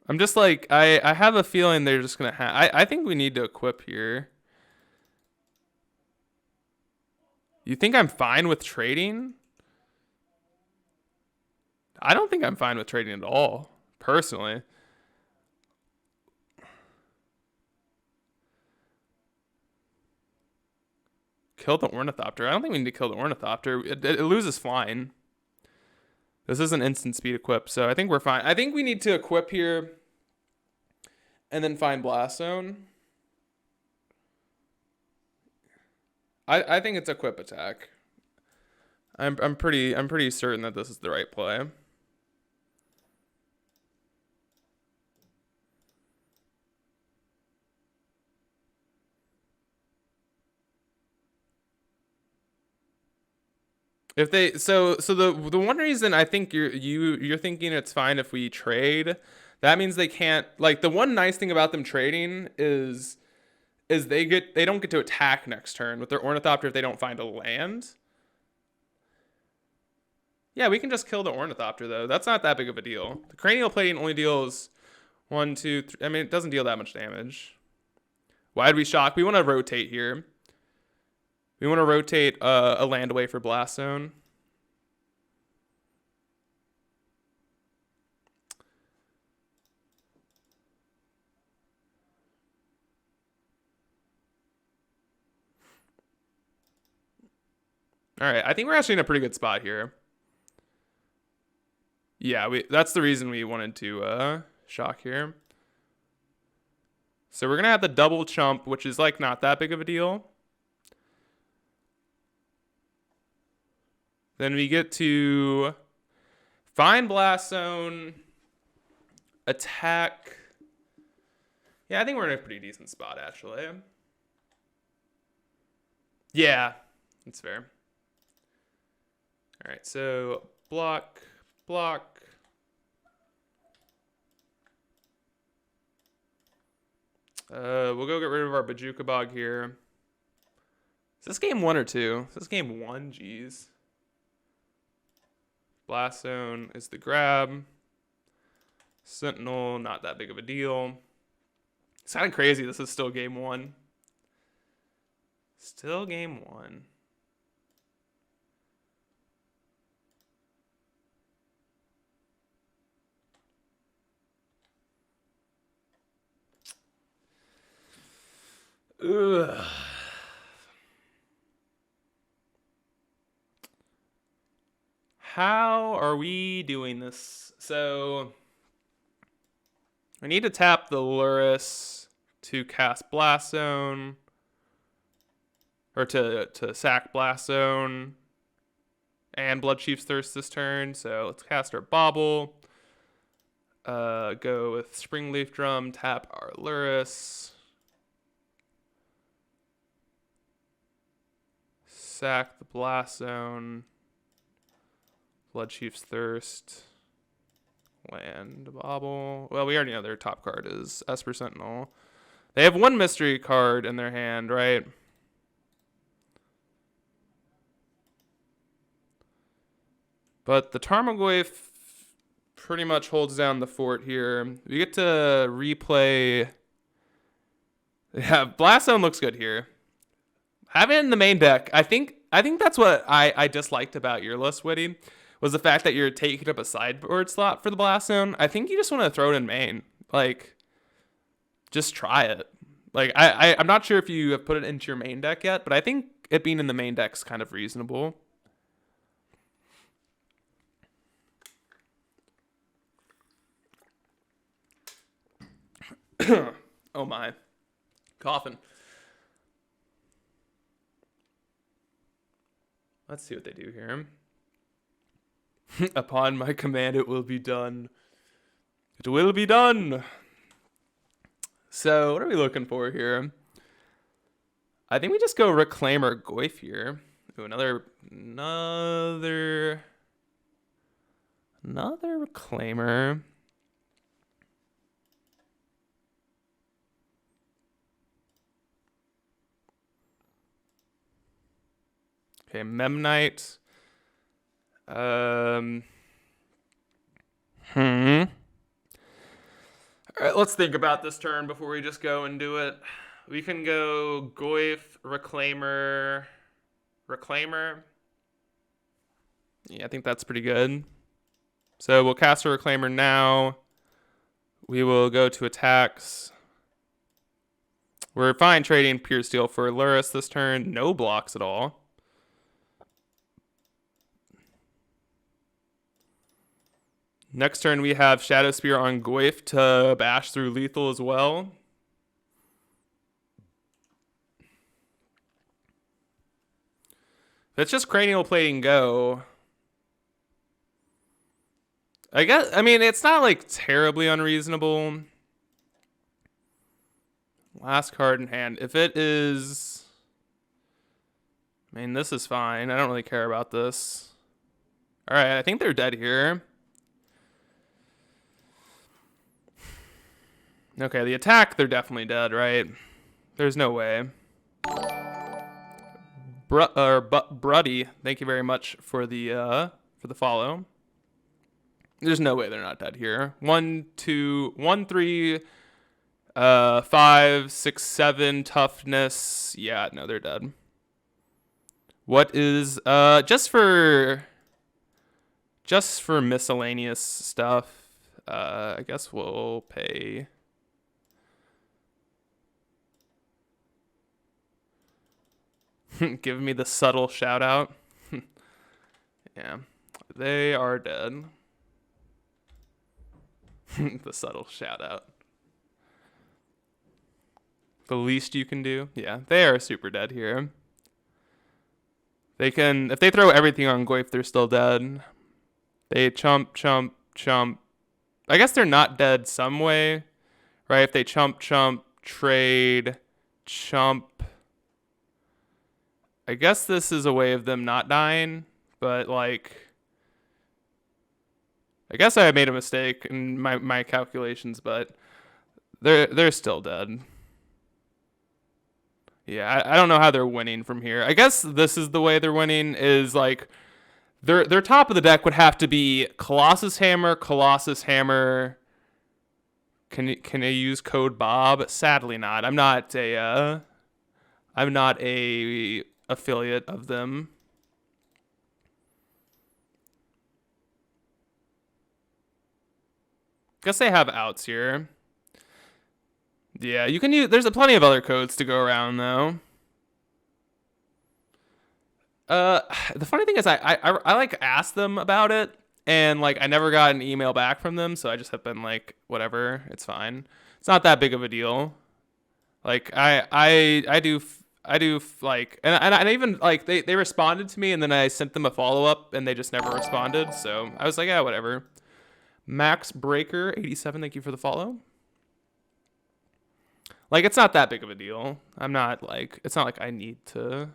I'm just like, I have a feeling they're just gonna I think we need to equip here. You think I'm fine with trading? I don't think I'm fine with trading at all, personally. Kill the Ornithopter. I don't think we need to kill the Ornithopter. It loses flying. This is an instant speed equip, so I think we're fine. I think we need to equip here and then find Blast Zone. I think it's equip attack. I'm pretty certain that this is the right play. If they the one reason I think you're thinking it's fine if we trade, that means they can't, like, the one nice thing about them trading is they don't get to attack next turn with their Ornithopter if they don't find a land. Yeah, we can just kill the Ornithopter though. That's not that big of a deal. The cranial plating only deals 1, 2, 3. I mean, it doesn't deal that much damage. Why'd we shock? We want to rotate here. We want to rotate a land away for Blast Zone. All right, I think we're actually in a pretty good spot here. Yeah, that's the reason we wanted to shock here. So we're going to have the double chump, which is like not that big of a deal. Then we get to find Blast Zone, attack. Yeah, I think we're in a pretty decent spot, actually. Yeah, that's fair. All right, so block. We'll go get rid of our Bajuka Bog here. Is this game 1 or 2? Is this game 1? Jeez. Blast Zone is the grab. Sentinel, not that big of a deal. It's kind of crazy. This is still game 1. Still game 1. Ugh. How are we doing this? So I need to tap the Luris to cast Blast Zone, or to sack Blast Zone and Bloodchief's Thirst this turn. So let's cast our Bauble. Go with Springleaf Drum, tap our Luris. Sack the Blast Zone. Bloodchief's Thirst. Land Bauble. Well, we already know their top card is Esper Sentinel. They have one mystery card in their hand, right? But the Tarmogoyf pretty much holds down the fort here. We get to replay. Yeah, Blast Zone looks good here. Have it in the main deck. I think that's what I disliked about your list, Witty, was the fact that you're taking up a sideboard slot for the Blast Zone. I think you just want to throw it in main. Like, just try it. Like, I'm not sure if you have put it into your main deck yet, but I think it being in the main deck's kind of reasonable. Oh my. Coughing. Let's see what they do here. Upon my command, it will be done. It will be done. So, what are we looking for here? I think we just go Reclaimer Goyf here. Ooh, another Reclaimer. Okay, Memnite. All right, let's think about this turn before we just go and do it. We can go Goyf, Reclaimer. Yeah, I think that's pretty good. So we'll cast a Reclaimer now. We will go to attacks. We're fine trading Pure Steel for Luris this turn. No blocks at all. Next turn, we have Shadow Spear on Goyf to bash through lethal as well. If it's just Cranial Plating Go, I mean, it's not like terribly unreasonable. Last card in hand. If it is, I mean, this is fine. I don't really care about this. All right, I think they're dead here. Okay, the attack, they're definitely dead, right? There's no way. Bruddy, thank you very much for the follow. There's no way they're not dead here. 1, 2, 1, 3, 5, 6, 7 toughness. Yeah, no, they're dead. What is just for miscellaneous stuff? I guess we'll pay. Give me the subtle shout out. Yeah, they are dead. The subtle shout out. The least you can do. Yeah, they are super dead here. They can, if they throw everything on Goyf, they're still dead. They chump. I guess they're not dead some way, right? If they chump, trade, chump. I guess this is a way of them not dying, but like, I guess I made a mistake in my calculations, but they're still dead. Yeah, I don't know how they're winning from here. I guess this is the way they're winning, is like their top of the deck would have to be Colossus Hammer. Can I use code Bob? Sadly not. I'm not a affiliate of them. Guess they have outs here. Yeah, you can use. There's plenty of other codes to go around though. The funny thing is, I like asked them about it, and like I never got an email back from them, so I just have been like, whatever, it's fine. It's not that big of a deal. Like I do like, and I even like they responded to me, and then I sent them a follow up, and they just never responded. So I was like, yeah, whatever. Max Breaker 87, thank you for the follow. Like, it's not that big of a deal. I'm not like, it's not like I need to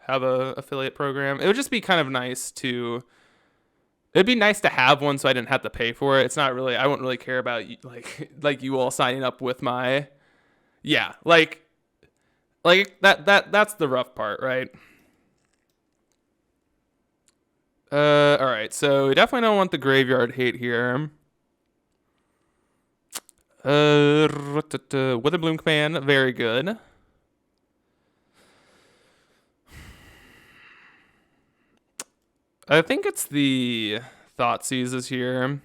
have a affiliate program. It would just be kind of nice to, it'd be nice to have one so I didn't have to pay for it. It's not really, I wouldn't really care about like you all signing up with my, yeah, like that's the rough part, right? All right, so we definitely don't want the graveyard hate here. Witherbloom Command, very good. I think it's the Thoughtseizes here.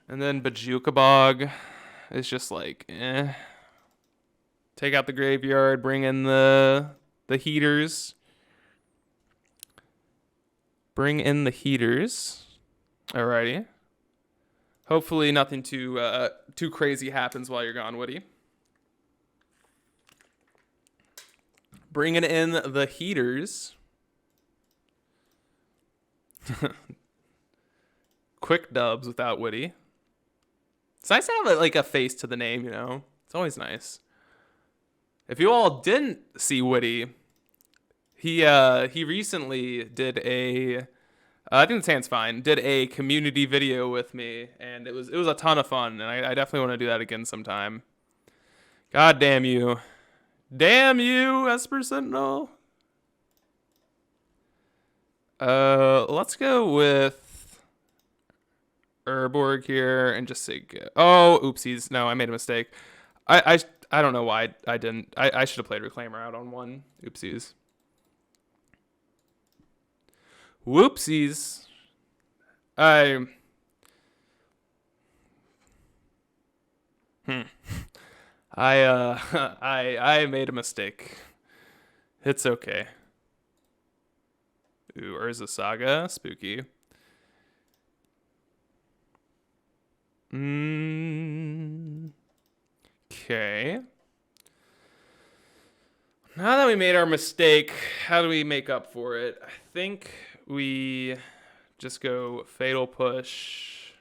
And then Bajuka Bog is just like, eh. Take out the graveyard, bring in the heaters. Bring in the heaters. Alrighty. Hopefully nothing too crazy happens while you're gone, Woody. Bringing in the heaters. Quick dubs without Witty. It's nice to have like a face to the name, you know? It's always nice. If you all didn't see Witty, he recently did a I think the sounds fine. Did a community video with me, and it was a ton of fun, and I definitely want to do that again sometime. God damn you. Damn you, Esper Sentinel. Let's go with Urborg here and just say go. Oh, oopsies. No, I made a mistake. I don't know why I didn't. I should have played Reclaimer out on one. Oopsies. Whoopsies. I I made a mistake. It's okay. Ooh, Urza Saga, spooky. Okay. Now that we made our mistake, how do we make up for it? I think we just go Fatal Push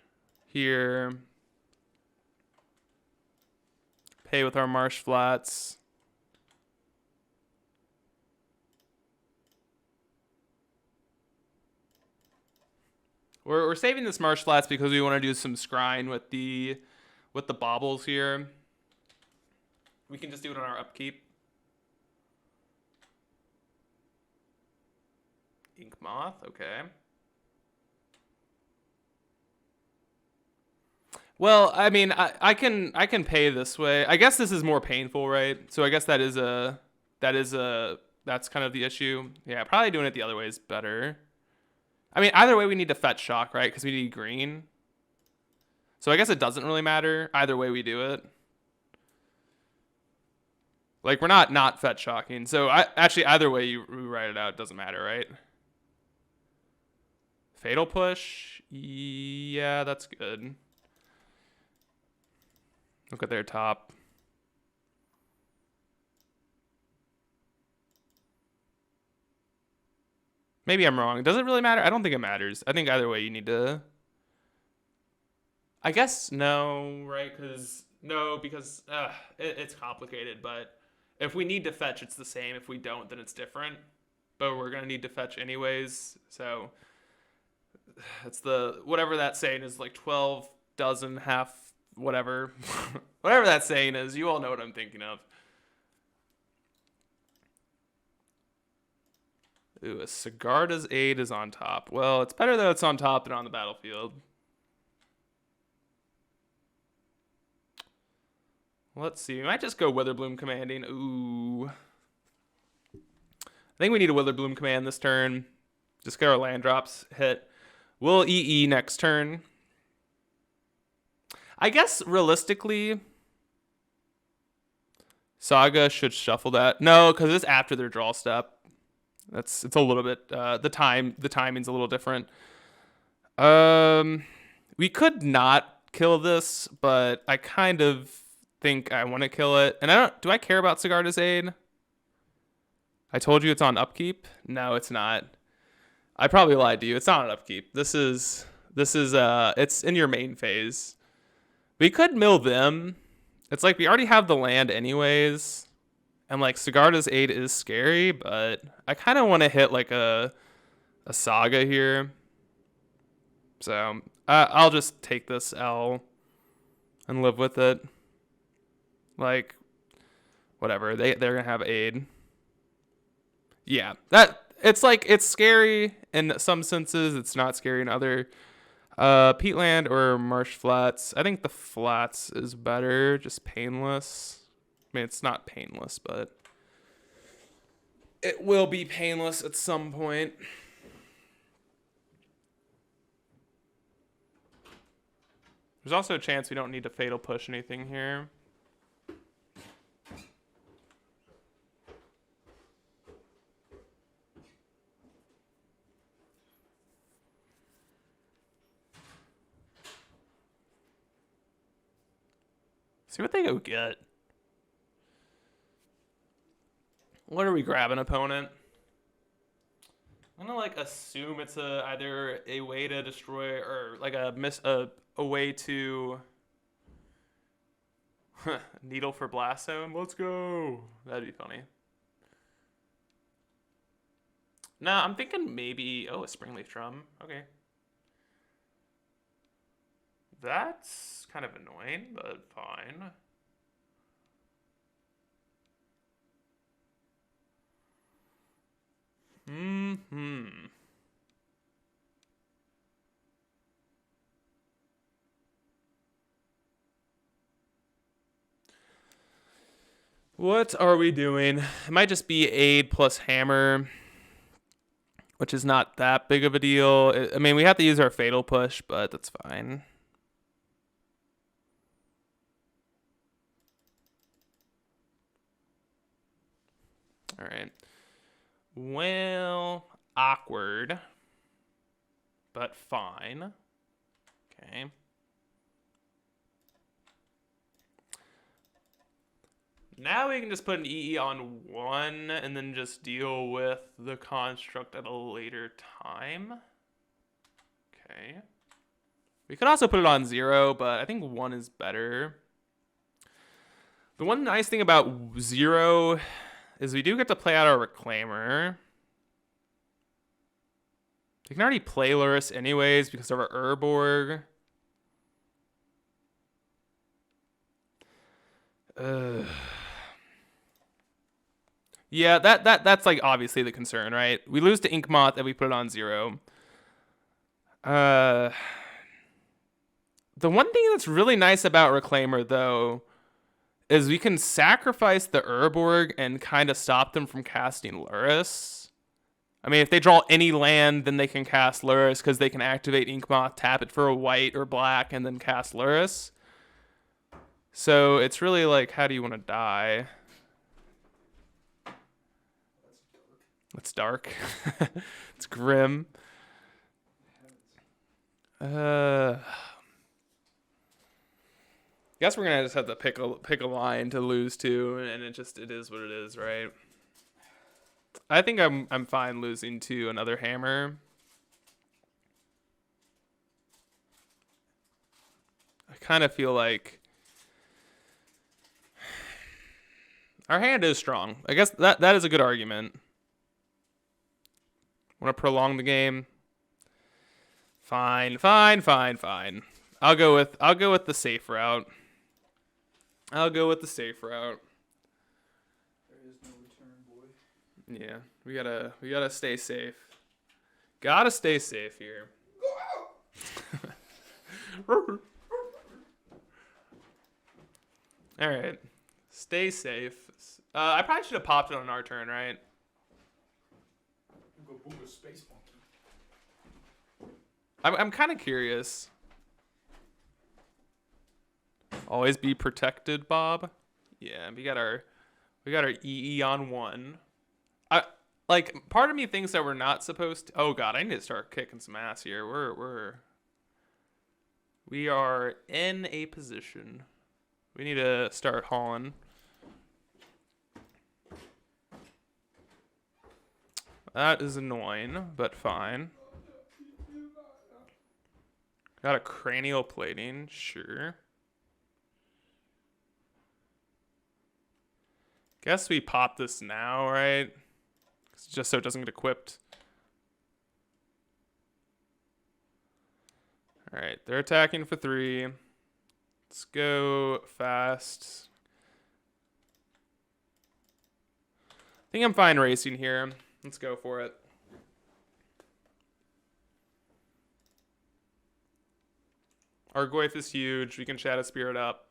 here. Pay with our Marsh Flats. We're saving this Marsh Flats because we want to do some scrying with the baubles here. We can just do it on our upkeep. Ink Moth, okay. Well, I mean, I can pay this way. I guess this is more painful, right? So I guess that's kind of the issue. Yeah, probably doing it the other way is better. I mean, either way we need to fetch shock, right? Because we need green. So I guess it doesn't really matter either way we do it. Like, we're not fetch shocking. So actually either way you write it out, it doesn't matter, right? Fatal Push. Yeah, that's good. Look at their top. Maybe I'm wrong. Does it really matter? I don't think it matters. I think either way you need to... I guess no, right? Because it's complicated. But if we need to fetch, it's the same. If we don't, then it's different. But we're going to need to fetch anyways. So it's whatever that saying is, like 12 dozen half whatever. Whatever that saying is, you all know what I'm thinking of. Ooh, a Sigarda's Aid is on top. Well, it's better that it's on top than on the battlefield. Let's see. We might just go Witherbloom commanding. Ooh. I think we need a Witherbloom command this turn. Just get our land drops hit. We'll EE next turn. I guess realistically, Saga should shuffle that. No, because it's after their draw step. It's a little bit the timing's a little different. We could not kill this, but I kind of think I want to kill it. And do I care about Sigarda's Aid? I told you it's on upkeep. No, it's not. I probably lied to you. It's not on upkeep. This is it's in your main phase. We could mill them. It's like we already have the land anyways. And like Sigarda's Aid is scary, but I kind of want to hit like a Saga here. So I'll just take this L and live with it. Like, whatever. They're gonna have Aid. Yeah, it's like it's scary in some senses. It's not scary in other. Peatland or Marsh Flats. I think the Flats is better, just painless. I mean, it's not painless, but it will be painless at some point. There's also a chance we don't need to Fatal Push anything here. See what they go get. What are we grabbing, opponent? I'm gonna like assume it's either a way to destroy or like a way to needle for blast zone. Let's go. That'd be funny. Nah, I'm thinking maybe a springleaf drum. Okay. That's kind of annoying, but fine. What are we doing? It might just be aid plus hammer, which is not that big of a deal. I mean, we have to use our fatal push, but that's fine. All right. Well, awkward, but fine. Okay. Now we can just put an EE on 1 and then just deal with the construct at a later time. Okay. We could also put it on 0, but I think 1 is better. The one nice thing about 0 is we do get to play out our Reclaimer. We can already play Lurrus anyways because of our Urborg. Yeah, that's like obviously the concern, right? We lose to Inkmoth and we put it on 0. The one thing that's really nice about Reclaimer though is we can sacrifice the Urborg and kind of stop them from casting Lurrus. I mean, if they draw any land, then they can cast Lurrus because they can activate Inkmoth, tap it for a white or black, and then cast Lurrus. So it's really like, how do you want to die? That's dark. It's grim. Guess we're gonna just have to pick a line to lose to, and it is what it is, right? I think I'm fine losing to another hammer. I kind of feel like our hand is strong. I guess that is a good argument. Want to prolong the game? Fine. I'll go with the safe route. There is no return, boy. Yeah, we gotta stay safe. Gotta stay safe here. All right, stay safe. I probably should have popped it on our turn, right? Go boom a space monkey. I'm kind of curious. Always be protected, Bob. Yeah, we got our EE on 1. Part of me thinks that we're not supposed to. Oh god, I need to start kicking some ass here. We are in a position. We need to start hauling. That is annoying, but fine. Got a cranial plating, sure. Guess we pop this now, right? Just so it doesn't get equipped. All right, they're attacking for 3. Let's go fast. I think I'm fine racing here. Let's go for it. Our Goyf is huge. We can Shadow Spirit up.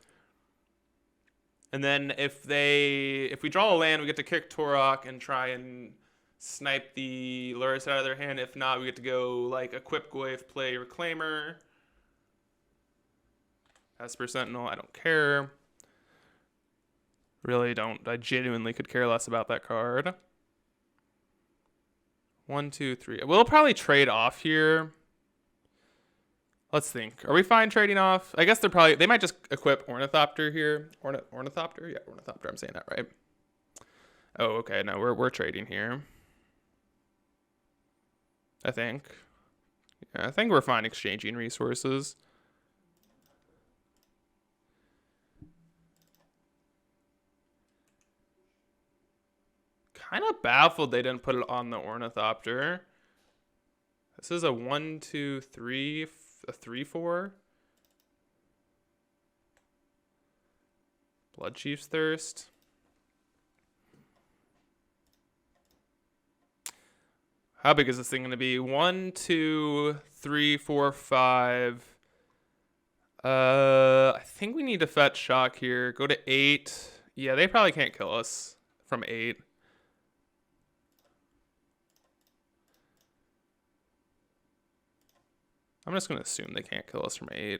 And then if we draw a land, we get to kick Torok and try and snipe the Lurrus out of their hand. If not, we get to go like equip Goyf, play Reclaimer. Esper Sentinel, I don't care. Really don't. I genuinely could care less about that card. 1, 2, 3. We'll probably trade off here. Let's think. Are we fine trading off? I guess they might just equip Ornithopter here. Ornithopter? Yeah, Ornithopter. I'm saying that right. Oh, okay. No, we're trading here. I think. Yeah, I think we're fine exchanging resources. Kind of baffled they didn't put it on the Ornithopter. This is a 1, 2, 3, a 3, 4. Blood Chief's Thirst. How big is this thing going to be? 1, 2, 3, 4, 5. I think we need to fetch shock here. Go to 8. Yeah, they probably can't kill us from 8. I'm just going to assume they can't kill us from 8.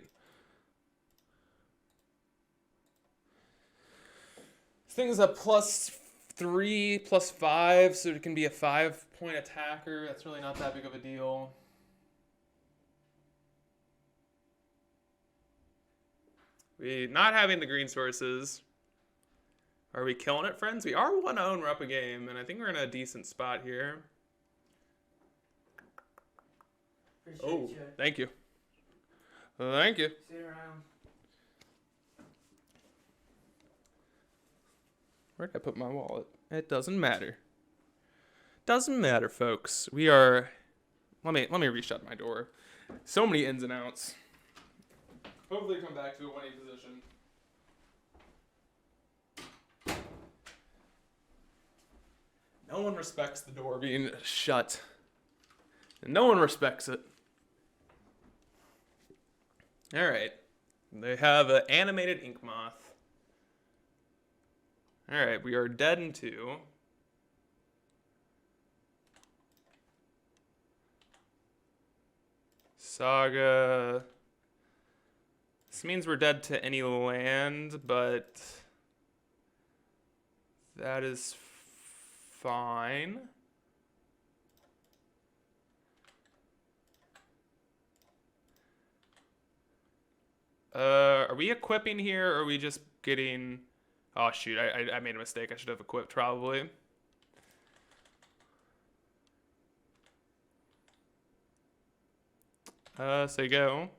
This thing is a +3, +5, so it can be a 5-point attacker. That's really not that big of a deal. We not having the green sources. Are we killing it, friends? We are 1-0 and we're up a game, and I think we're in a decent spot here. Appreciate you. Thank you. Thank you. See you around. Where did I put my wallet? It doesn't matter. Doesn't matter, folks. We are. Let me reshut my door. So many ins and outs. Hopefully, come back to a winning position. No one respects the door being shut. And no one respects it. All right. They have an animated ink moth. All right, we are dead in 2. Saga. This means we're dead to any land, but that is fine. Are we equipping here, or are we just getting... Oh, shoot, I made a mistake. I should have equipped, probably. So you go.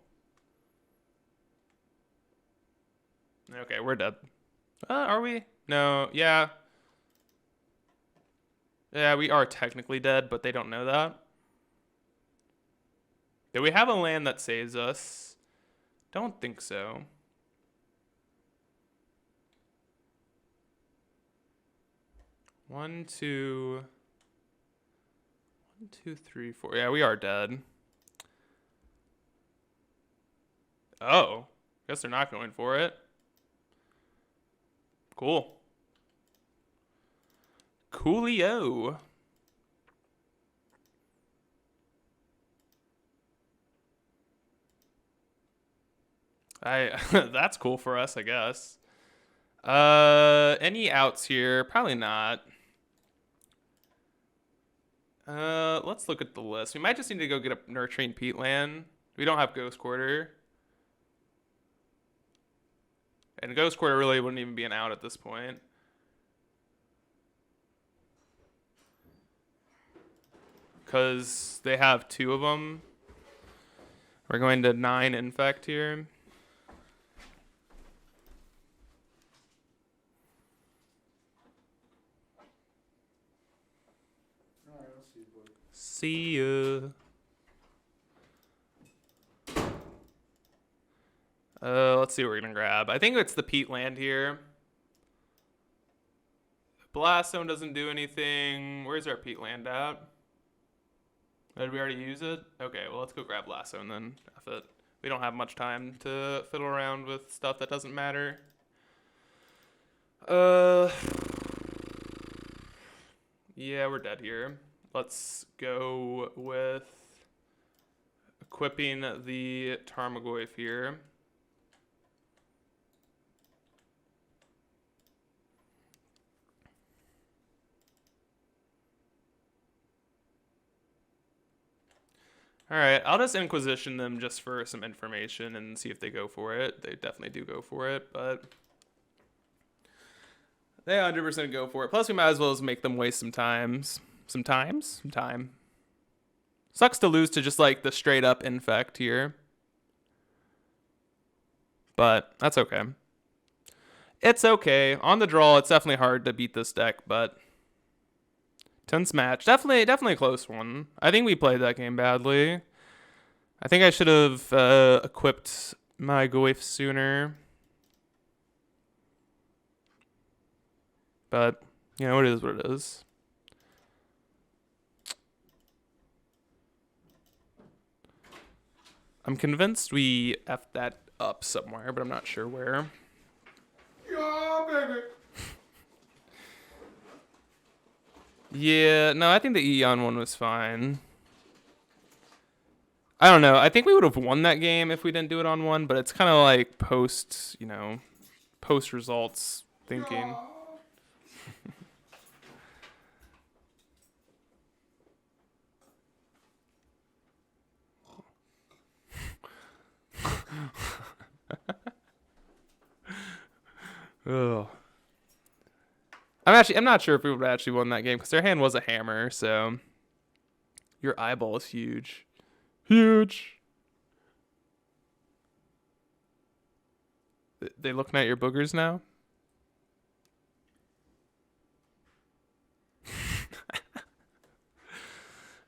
Okay, we're dead. Are we? No, yeah. Yeah, we are technically dead, but they don't know that. Do we have a land that saves us? Don't think so. One, two, 3, 4. Yeah, we are dead. Oh, guess they're not going for it. Cool. Coolio. That's cool for us, I guess. Any outs here? Probably not. Let's look at the list. We might just need to go get a Nurturing Peatland. We don't have Ghost Quarter. And Ghost Quarter really wouldn't even be an out at this point. Because they have 2 of them. We're going to 9 Infect here. Alright, I'll see you, boy. See ya. Let's see what we're gonna grab. I think it's the Peatland here. Blast Zone doesn't do anything. Where's our Peatland at? Did we already use it? Okay, well, let's go grab Blast Zone then. F it. We don't have much time to fiddle around with stuff that doesn't matter. Yeah, we're dead here. Let's go with equipping the Tarmogoyf here. All right, I'll just Inquisition them just for some information and see if they go for it. They definitely do go for it, but They 100% go for it. Plus, we might as well just make them waste some time. Some time. Sucks to lose to just like the straight up infect here. But that's okay. It's okay. On the draw, it's definitely hard to beat this deck, but tense match. Definitely a close one. I think we played that game badly. I think I should have equipped my Goif sooner. But, you know, it is what it is. I'm convinced we effed that up somewhere, but I'm not sure where. Yeah, baby. Yeah, no, I think the Eon one was fine. I don't know. I think we would have won that game if we didn't do it on one, but it's kind of like post results thinking. Ugh. I'm not sure if we would have actually won that game because their hand was a hammer, so your eyeball is huge. Huge. They looking at your boogers now?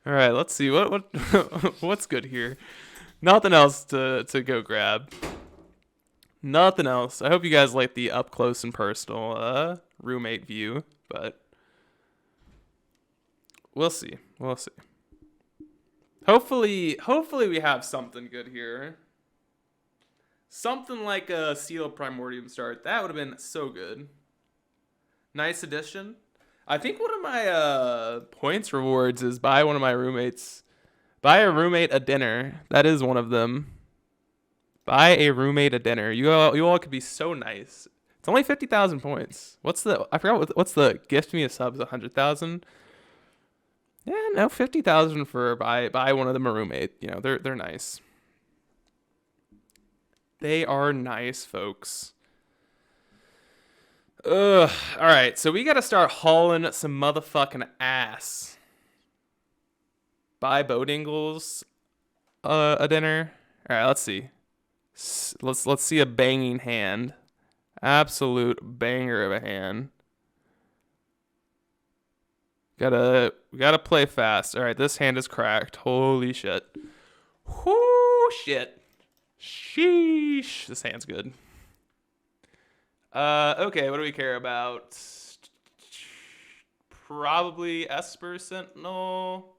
All right, let's see what what's good here. Nothing else to go grab. Nothing else. I hope you guys like the up close and personal roommate view, but we'll see. We'll see. Hopefully we have something good here. Something like a Seal Primordium start. That would have been so good. Nice addition. I think one of my points rewards is buy a roommate a dinner. That is one of them. Buy a roommate a dinner. You all could be so nice. It's only 50,000 points. What's the gift me a sub is 100,000? Yeah, no, 50,000 for buy one of them a roommate. You know, they're nice. They are nice, folks. Ugh. All right, so we got to start hauling some motherfucking ass. Buy Bodingles a dinner. All right, let's see. Let's see a banging hand. Absolute banger of a hand. We gotta play fast. All right, this hand is cracked. Holy shit. Whoo shit. Sheesh. This hand's good. Okay, what do we care about? Probably Esper Sentinel.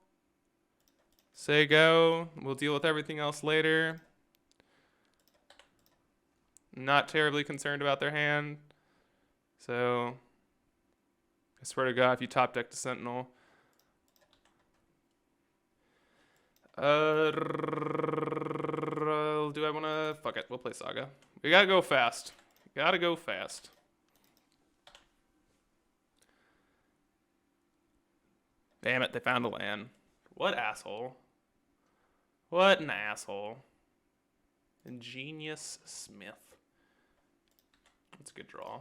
Say go. We'll deal with everything else later. Not terribly concerned about their hand. So, I swear to God, if you top deck the Sentinel. Do I want to? Fuck it. We'll play Saga. We gotta go fast. Gotta go fast. Damn it, they found a land. What asshole. What an asshole. Ingenious Smith. That's a good draw.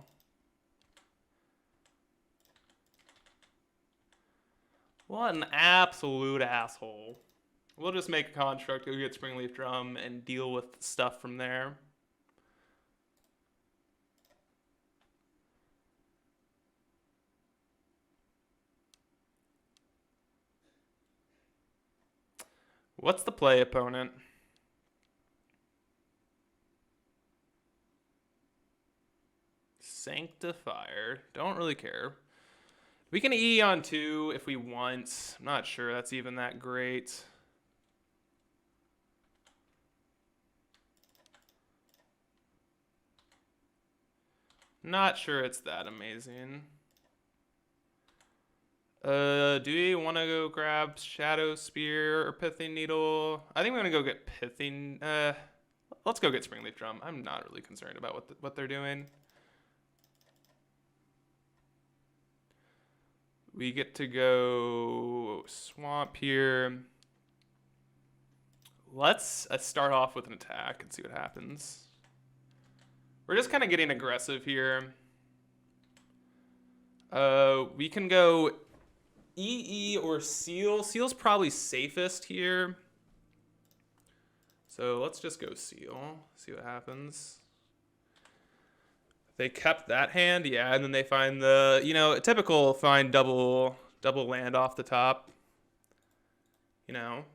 What an absolute asshole. We'll just make a construct, go get Springleaf Drum, and deal with stuff from there. What's the play, opponent? Sanctifier. Don't really care. We can E on 2 if we want. I'm not sure that's even that great. Not sure it's that amazing. Do we want to go grab Shadow Spear or Pithing Needle? I think we're going to go get Pithing. Let's go get Springleaf Drum. I'm not really concerned about what they're doing. We get to go Swamp here. Let's start off with an attack and see what happens. We're just kind of getting aggressive here. We can go EE or Seal. Seal's probably safest here. So let's just go Seal. See what happens. They kept that hand, yeah, and then they find the, you know, typical find double land off the top. You know.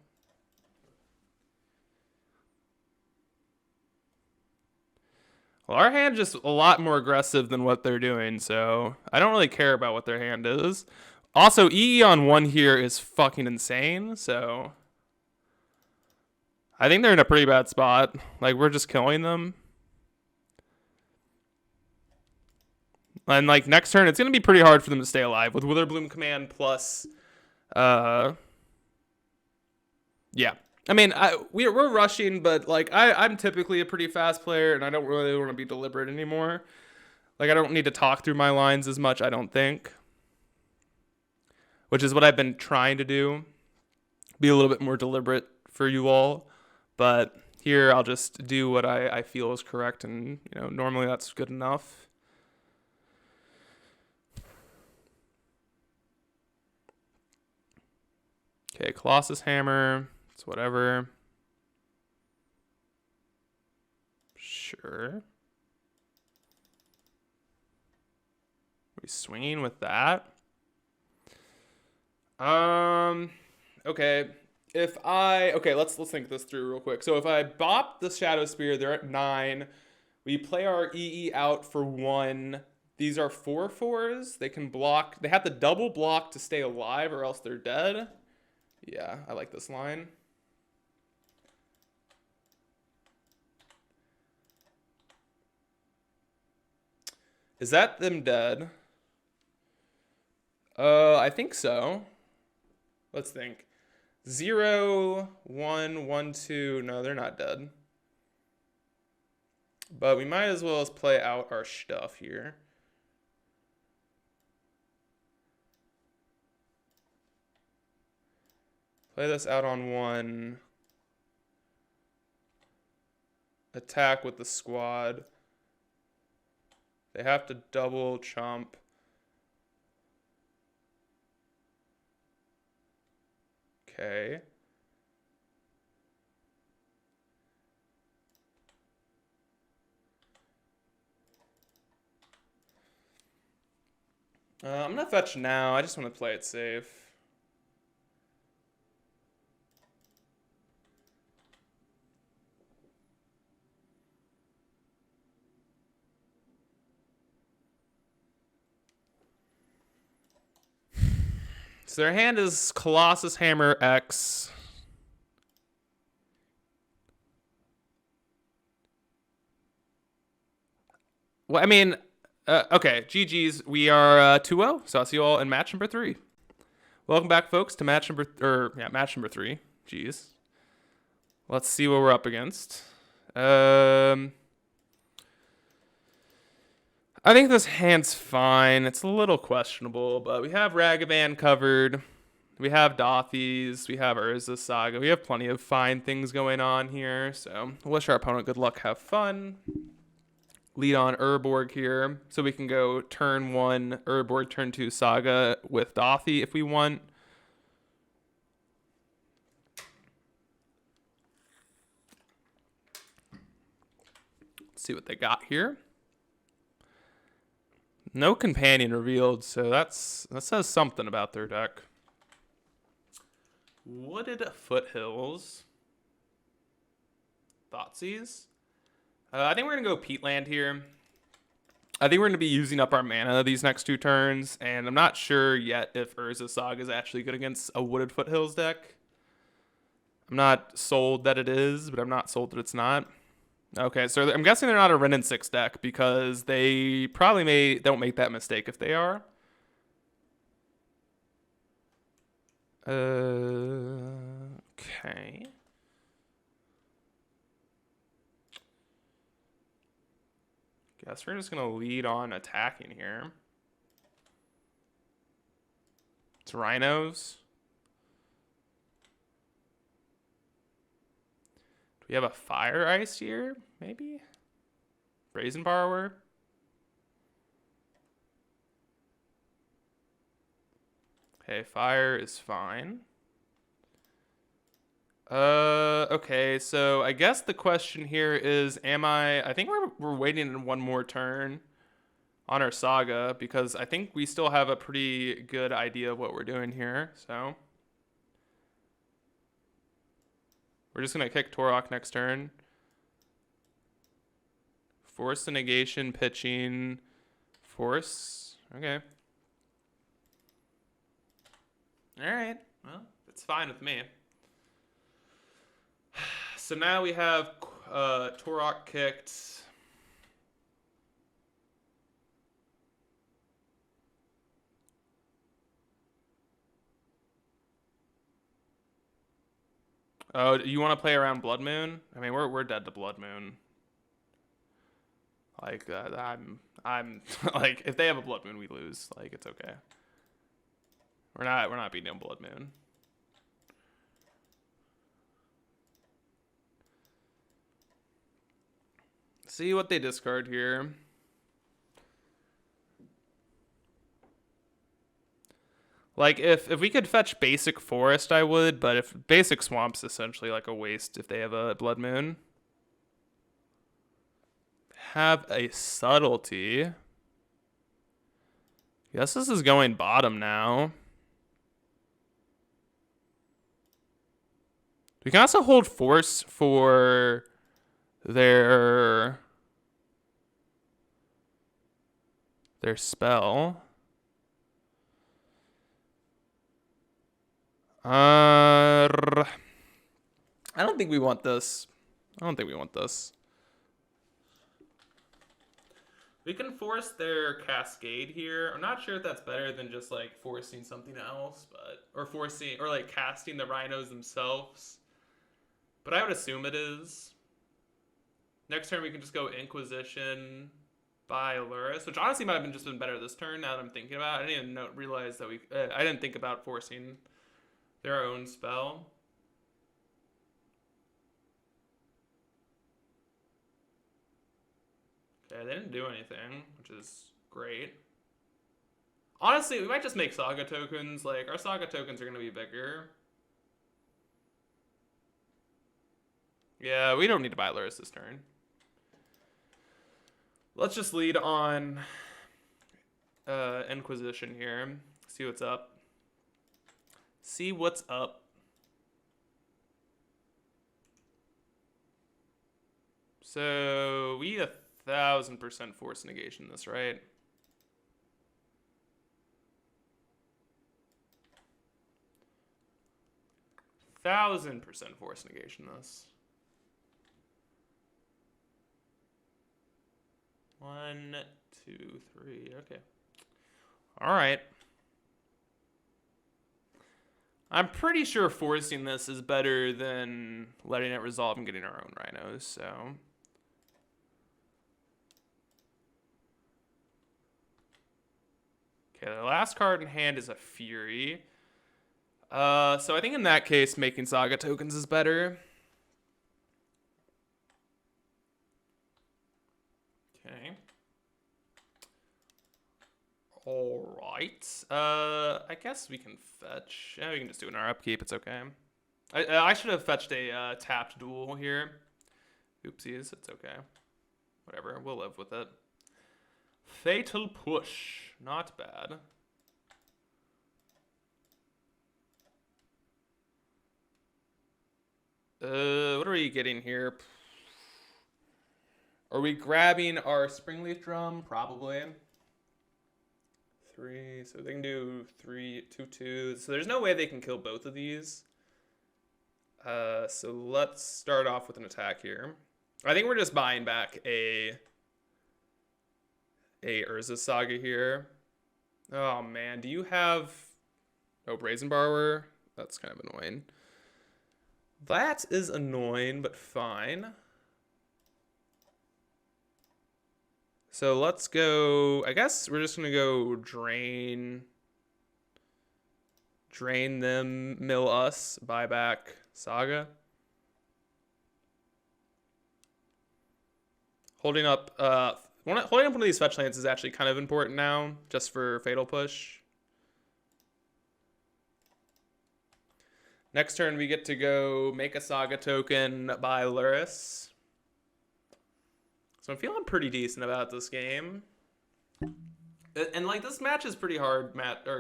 Well, our hand's just a lot more aggressive than what they're doing, so I don't really care about what their hand is. Also, EE on 1 here is fucking insane, so I think they're in a pretty bad spot. Like, we're just killing them. And, like, next turn, it's going to be pretty hard for them to stay alive with Witherbloom Command plus, yeah. I mean, we're rushing, but, like, I'm typically a pretty fast player, and I don't really want to be deliberate anymore. Like, I don't need to talk through my lines as much, I don't think. Which is what I've been trying to do. Be a little bit more deliberate for you all. But here, I'll just do what I feel is correct, and, you know, normally that's good enough. Okay, Colossus Hammer. It's whatever. Sure. We swinging with that. Okay. Let's think this through real quick. So if I bop the Shadow Spear, they're at 9. We play our EE out for 1. These are 4/4s. They can block. They have to double block to stay alive, or else they're dead. Yeah, I like this line. Is that them dead? I think so. Let's think. 0, 1, 1, 2. No, they're not dead. But we might as well play out our stuff here. Play this out on 1. Attack with the squad. They have to double chump. Okay. I'm gonna fetch now. I just want to play it safe. So their hand is Colossus Hammer X. Well, I mean, okay, GG's. We are 2-0, so I'll see you all in match number 3. Welcome back, folks, to match number 3. Jeez. Let's see what we're up against. I think this hand's fine. It's a little questionable, but we have Ragavan covered. We have Dothies. We have Urza Saga. We have plenty of fine things going on here. So wish our opponent good luck, have fun. Lead on Urborg here. So we can go turn 1 Urborg, turn 2 Saga with Dothi if we want. Let's see what they got here. No companion revealed, so that says something about their deck. Wooded Foothills. Thoughtseize. I think we're going to go Peatland here. I think we're going to be using up our mana these next 2 turns, and I'm not sure yet if Urza Saga is actually good against a Wooded Foothills deck. I'm not sold that it is, but I'm not sold that it's not. Okay, so I'm guessing they're not a Wrenn and 6 deck because they probably don't make that mistake if they are. Okay. Guess we're just going to lead on attacking here. It's Rhinos. Do we have a Fire Ice here? Maybe? Brazen Borrower? Okay, fire is fine. Okay, so I guess the question here is, I think we're waiting in one more turn on our Saga, because I think we still have a pretty good idea of what we're doing here, so. We're just gonna kick Torok next turn. Force the negation, pitching, force, okay. All right, well, it's fine with me. So now we have Torok kicked. Oh, you want to play around Blood Moon? I mean, we're dead to Blood Moon. Like I'm like, if they have a Blood Moon, we lose. Like, it's okay. We're not beating Blood Moon. See what they discard here. Like, if we could fetch basic forest, I would, but if basic swamp's essentially like a waste if they have a Blood Moon. Have a subtlety. Guess this is going bottom now. We can also hold force for their spell. I don't think we want this. I don't think we want this. We can force their Cascade here. I'm not sure if that's better than just like forcing something else, but or like casting the rhinos themselves. But I would assume it is. Next turn we can just go Inquisition by Luris, which honestly might have just been better this turn. Now that I'm thinking about it, I didn't even realize that I didn't think about forcing their own spell. Okay, they didn't do anything, which is great. Honestly, we might just make Saga tokens. Like, our Saga tokens are going to be bigger. Yeah, we don't need to buy Luris this turn. Let's just lead on Inquisition here. See what's up. See what's up. So we 1,000% force negation this, right? Thousand percent force negation this. 1, 2, 3. Okay. All right. I'm pretty sure forcing this is better than letting it resolve and getting our own rhinos, so. Okay, the last card in hand is a Fury. So I think in that case, making Saga tokens is better. Okay. All right. I guess we can fetch. Yeah, we can just do it in our upkeep. It's okay. I should have fetched a tapped duel here. Oopsies. It's okay. Whatever. We'll live with it. Fatal Push. Not bad. What are we getting here? Are we grabbing our Springleaf Drum? Probably. 3. So they can do 3, 2, 2. So there's no way they can kill both of these. So let's start off with an attack here. I think we're just buying back a Urza Saga here. Oh man, do you have... Oh, Brazen Borrower? That's kind of annoying. That is annoying, but fine. So let's go... I guess we're just going to go drain them, mill us, buy back Saga. Holding up one of these fetch lands is actually kind of important now, just for Fatal Push. Next turn, we get to go make a Saga token by Luris. So I'm feeling pretty decent about this game. And like this match is pretty hard,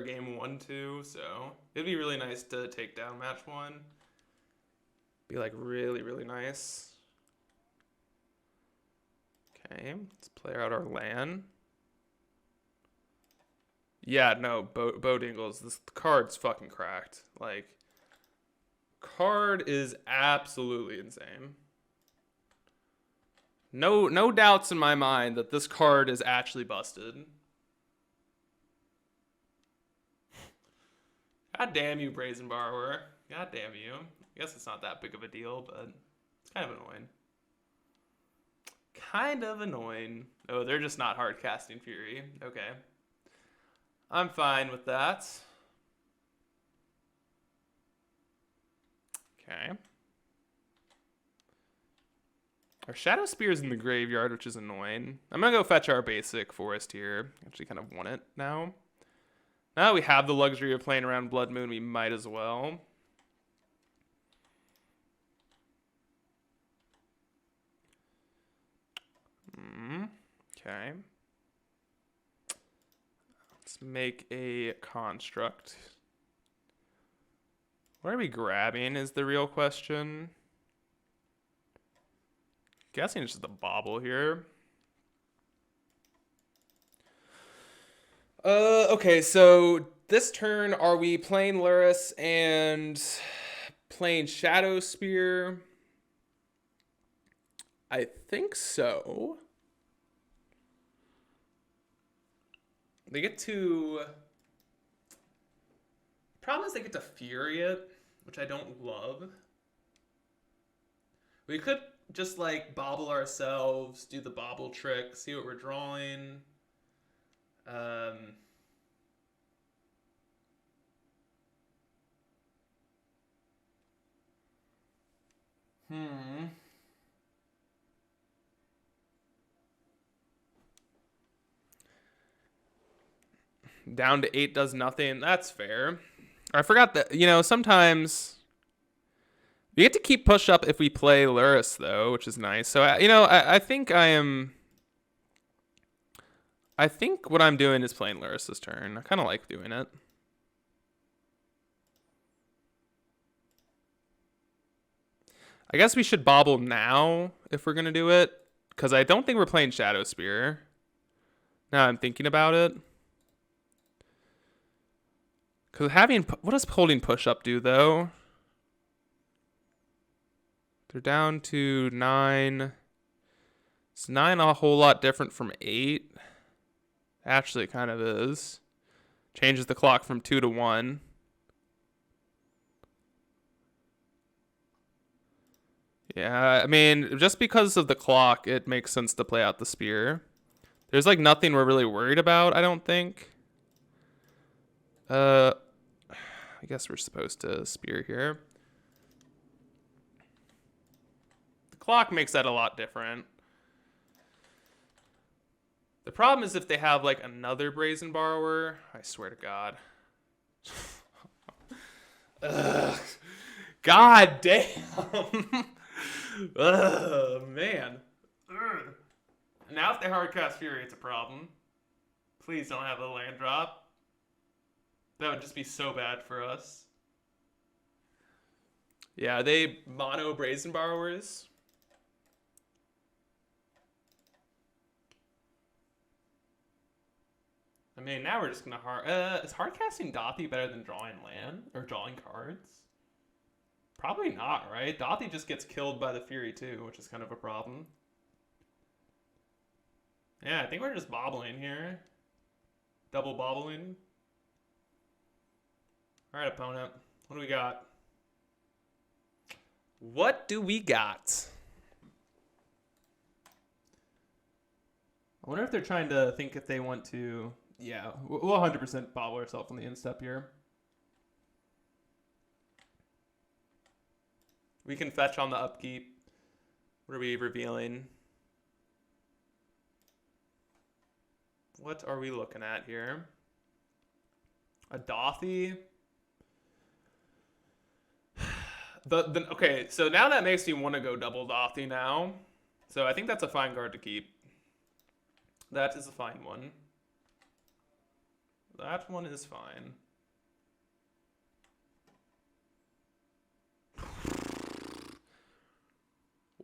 game 1 too. So it'd be really nice to take down match 1. Be like really, really nice. Okay, let's play out our land. Yeah, no, Bo Dingles. This card's fucking cracked. Like, card is absolutely insane. No doubts in my mind that this card is actually busted. God damn you, Brazen Borrower. God damn you. I guess it's not that big of a deal, but it's kind of annoying. Kind of annoying. Oh, they're just not hard casting Fury. Okay. I'm fine with that. Okay. Our Shadow Spear's in the graveyard, which is annoying. I'm going to go fetch our basic forest here. Actually kind of want it now. Now that we have the luxury of playing around Blood Moon, we might as well. Okay. Let's make a construct. What are we grabbing is the real question. Guessing it's just a bobble here. Okay, so this turn, are we playing Luris and playing Shadow Spear? I think so. They get to... Problem is they get to Fury it, which I don't love. We could just like bobble ourselves, do the bobble trick, see what we're drawing. Down to 8 does nothing. That's fair. I forgot that, sometimes we get to keep push up if we play Luris, though, which is nice. So, I think I think what I'm doing is playing Luris this turn. I kind of like doing it. I guess we should bobble now if we're going to do it, because I don't think we're playing Shadow Spear. Now I'm thinking about it. Because what does holding push up do, though? They're down to 9. It's 9 a whole lot different from 8. Actually, it kind of is. Changes the clock from 2 to 1. Yeah, I mean, just because of the clock, it makes sense to play out the spear. There's like nothing we're really worried about, I don't think. I guess we're supposed to spear here. The clock makes that a lot different. The problem is if they have like another Brazen Borrower, I swear to God. Ugh. God damn. Ugh, man. Ugh. Now if they hardcast Fury, it's a problem. Please don't have a land drop. That would just be so bad for us. Yeah, are they mono Brazen Borrowers? I mean, now we're just gonna is hardcasting Dothy better than drawing land or drawing cards? Probably not, right? Dothy just gets killed by the Fury too, which is kind of a problem. Yeah, I think we're just bobbling here. Double bobbling. All right, opponent. What do we got? What do we got? I wonder if they're trying to think if they want to... Yeah, we'll 100% bobble ourselves on the instep here. We can fetch on the upkeep. What are we revealing? What are we looking at here? A Dothy? Okay, so now that makes me want to go double Dothy now. So I think that's a fine card to keep. That is a fine one. That one is fine.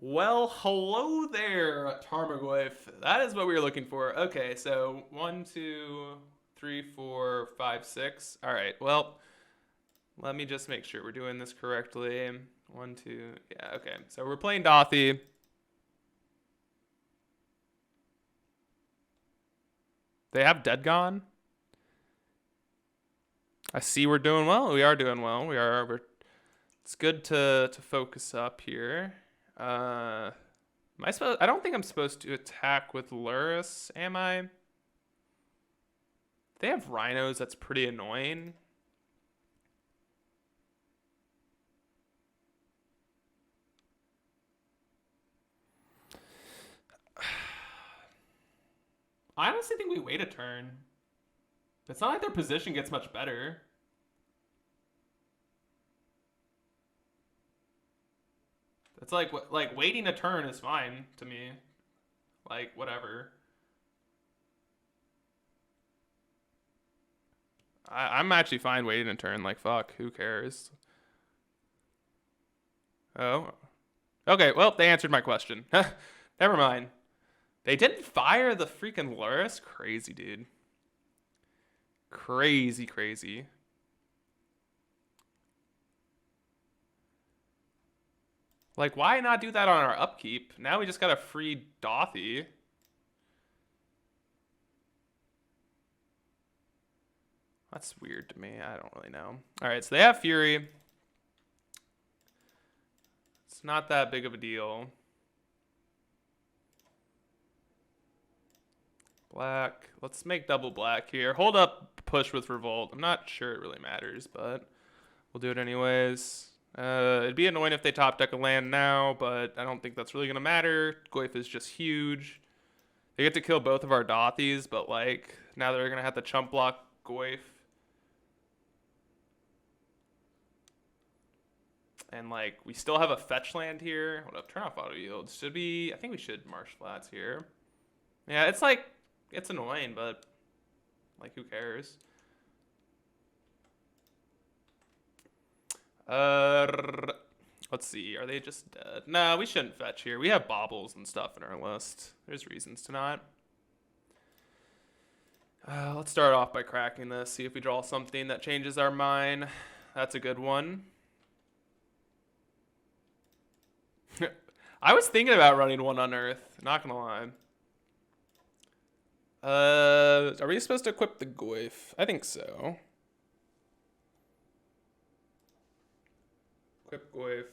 Well, hello there, Tarmogoyf. That is what we were looking for. Okay, so 1, 2, 3, 4, 5, 6. All right, well, let me just make sure we're doing this correctly. 1, 2, yeah, okay. So we're playing Dothy. They have Dead Gone. I see we're doing well. We are doing well. It's good to focus up here. Am I supposed? I don't think I'm supposed to attack with Luris, am I? They have rhinos. That's pretty annoying. I honestly think we wait a turn. It's not like their position gets much better. It's like waiting a turn is fine to me. Like whatever. I'm actually fine waiting a turn. Like fuck, who cares? Oh, okay. Well, they answered my question. Never mind. They didn't fire the freaking Luris. Crazy, dude. Crazy, crazy. Like, why not do that on our upkeep? Now we just got a free Dothy. That's weird to me. I don't really know. All right, so they have Fury. It's not that big of a deal. Black. Let's make double black here. Hold up, push with Revolt. I'm not sure it really matters, but we'll do it anyways. It'd be annoying if they top deck a land now, but I don't think that's really gonna matter. Goyf is just huge. They get to kill both of our Dothys, but like now they're gonna have to chump block Goyf. And like we still have a fetch land here. Hold up, turn off auto yield. Should be, I think we should Marsh Flats here. Yeah, it's like, it's annoying, but like who cares? Let's see. Are they just dead? No, we shouldn't fetch here. We have baubles and stuff in our list. There's reasons to not. Let's start off by cracking this. See if we draw something that changes our mind. That's a good one. I was thinking about running one Unearth. Not gonna lie. Are we supposed to equip the Goyf? I think so. Equip Goyf.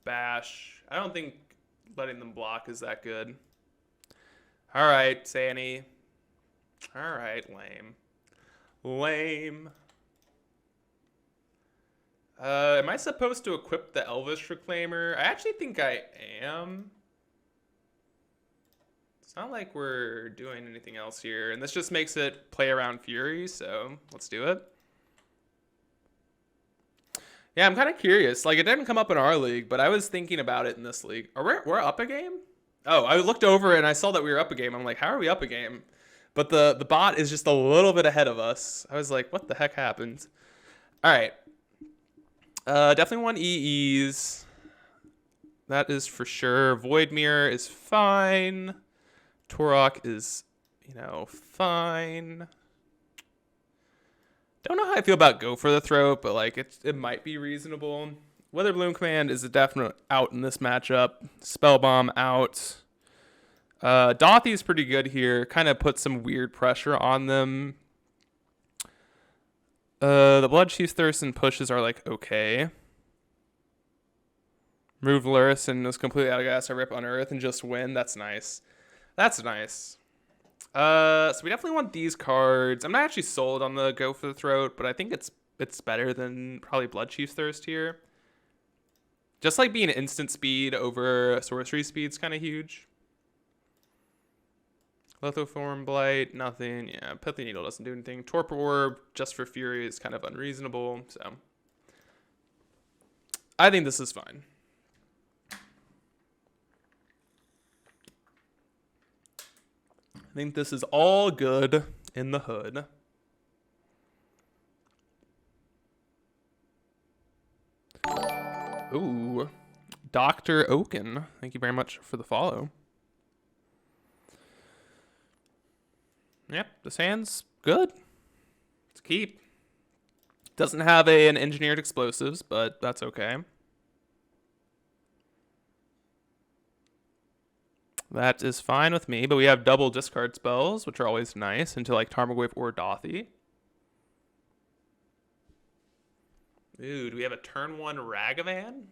Bash. I don't think letting them block is that good. Alright, Sanny. Alright, lame. Lame. Am I supposed to equip the Elvish Reclaimer? I actually think I am. It's not like we're doing anything else here. And this just makes it play around Fury, so let's do it. Yeah, I'm kind of curious. Like, it didn't come up in our league, but I was thinking about it in this league. We're up a game? Oh, I looked over and I saw that we were up a game. I'm like, how are we up a game? But the bot is just a little bit ahead of us. I was like, what the heck happened? All right. Definitely want EEs. That is for sure. Void Mirror is fine. Torok is, fine. Don't know how I feel about Go for the Throat, but like it might be reasonable. Weather Bloom Command is a definite out in this matchup. Spellbomb out. Dothy is pretty good here. Kind of puts some weird pressure on them. The Bloodchief's Thirst and pushes are like okay. Move Luris and is completely out of gas. I rip Unearth and just win. That's nice. That's nice. So we definitely want these cards. I'm not actually sold on the Go for the Throat, but I think it's better than probably Bloodchief's Thirst here. Just like being instant speed over sorcery speed is kind of huge. Lithoform Blight, nothing. Yeah, Pithy Needle doesn't do anything. Torpor Orb just for Fury is kind of unreasonable. So I think this is fine. I think this is all good in the hood. Ooh, Dr. Oaken. Thank you very much for the follow. Yep, this hand's good. Let's keep. Doesn't have an engineered explosives, but that's okay. That is fine with me, but we have double discard spells, which are always nice, into like Tarmogoyf or Dothy. Ooh, do we have a turn 1 Ragavan?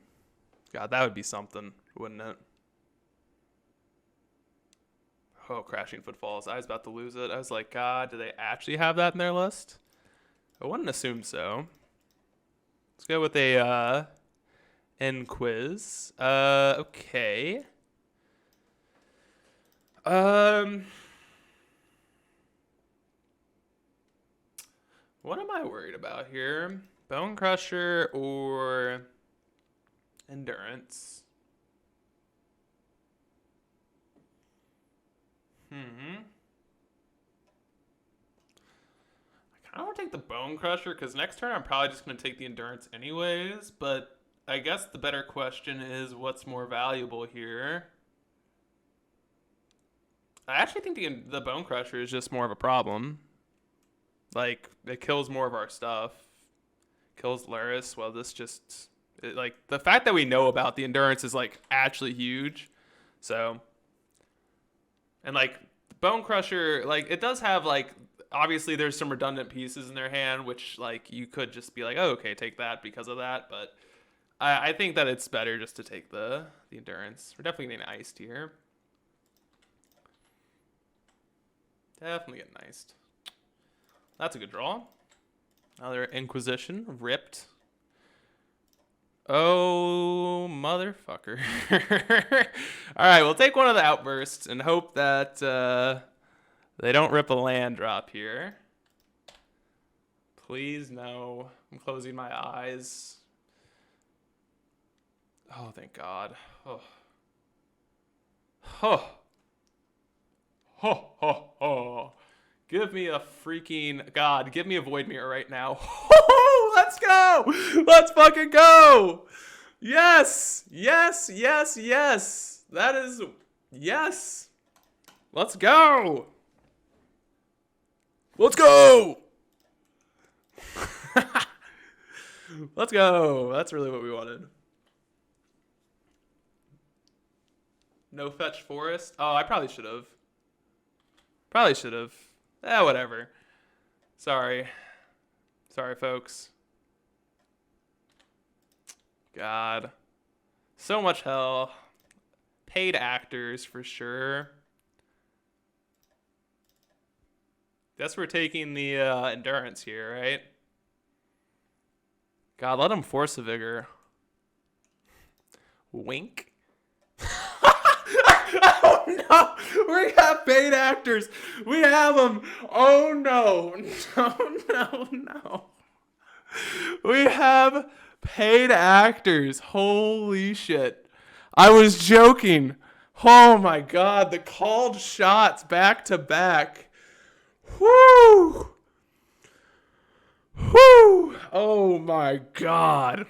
God, that would be something, wouldn't it? Oh, Crashing Footfalls. I was about to lose it. I was like, God, do they actually have that in their list? I wouldn't assume so. Let's go with a end quiz. Okay. What am I worried about here? Bone Crusher or Endurance? I kind of want to take the Bone Crusher because next turn I'm probably just going to take the Endurance anyways, but I guess the better question is what's more valuable here? I actually think the Bone Crusher is just more of a problem. Like, it kills more of our stuff. Kills Luris. Well, this just... like, the fact that we know about the Endurance is, like, actually huge. So... and, like, the Bone Crusher, like, it does have, like... obviously, there's some redundant pieces in their hand, which, like, you could just be like, oh, okay, take that because of that. But I think that it's better just to take the Endurance. We're definitely getting iced here. Definitely getting iced. That's a good draw. Another Inquisition. Ripped. Oh, motherfucker. All right, we'll take one of the outbursts and hope that they don't rip a land drop here. Please, no. I'm closing my eyes. Oh, thank God. Oh. Oh. Ho, ho, ho. Give me a freaking... God, give me a Void Mirror right now. Let's go! Let's fucking go! Yes! Yes, yes, yes! That is... yes! Let's go! Let's go! Let's go! That's really what we wanted. No fetch forest? Oh, I probably should have. Probably should have. Whatever. Sorry. Sorry, folks. God. So much hell. Paid actors, for sure. Guess we're taking the Endurance here, right? God, let him force a Vigor. Wink. Oh no! We have paid actors. We have them. Oh no! No! We have paid actors. Holy shit! I was joking. Oh my God! The called shots back to back. Whoo! Whoo! Oh my God!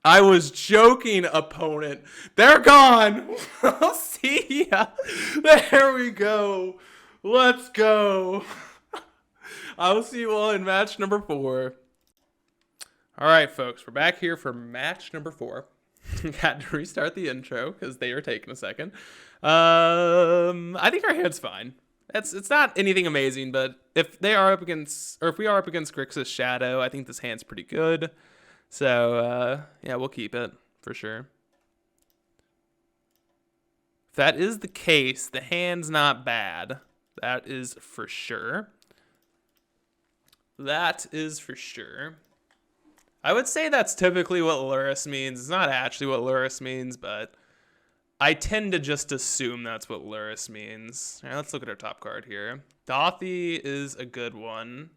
I was joking, opponent. They're gone. I'll see ya. There we go. Let's go. I'll see you all in match number 4. All right, folks. We're back here for match number 4. Had to restart the intro because they were taking a second. I think our hand's fine. It's not anything amazing, but if we are up against Grixis Shadow, I think this hand's pretty good. So, yeah, we'll keep it, for sure. If that is the case, the hand's not bad. That is for sure. That is for sure. I would say that's typically what Luris means. It's not actually what Luris means, but I tend to just assume that's what Luris means. All right, let's look at our top card here. Dothy is a good one.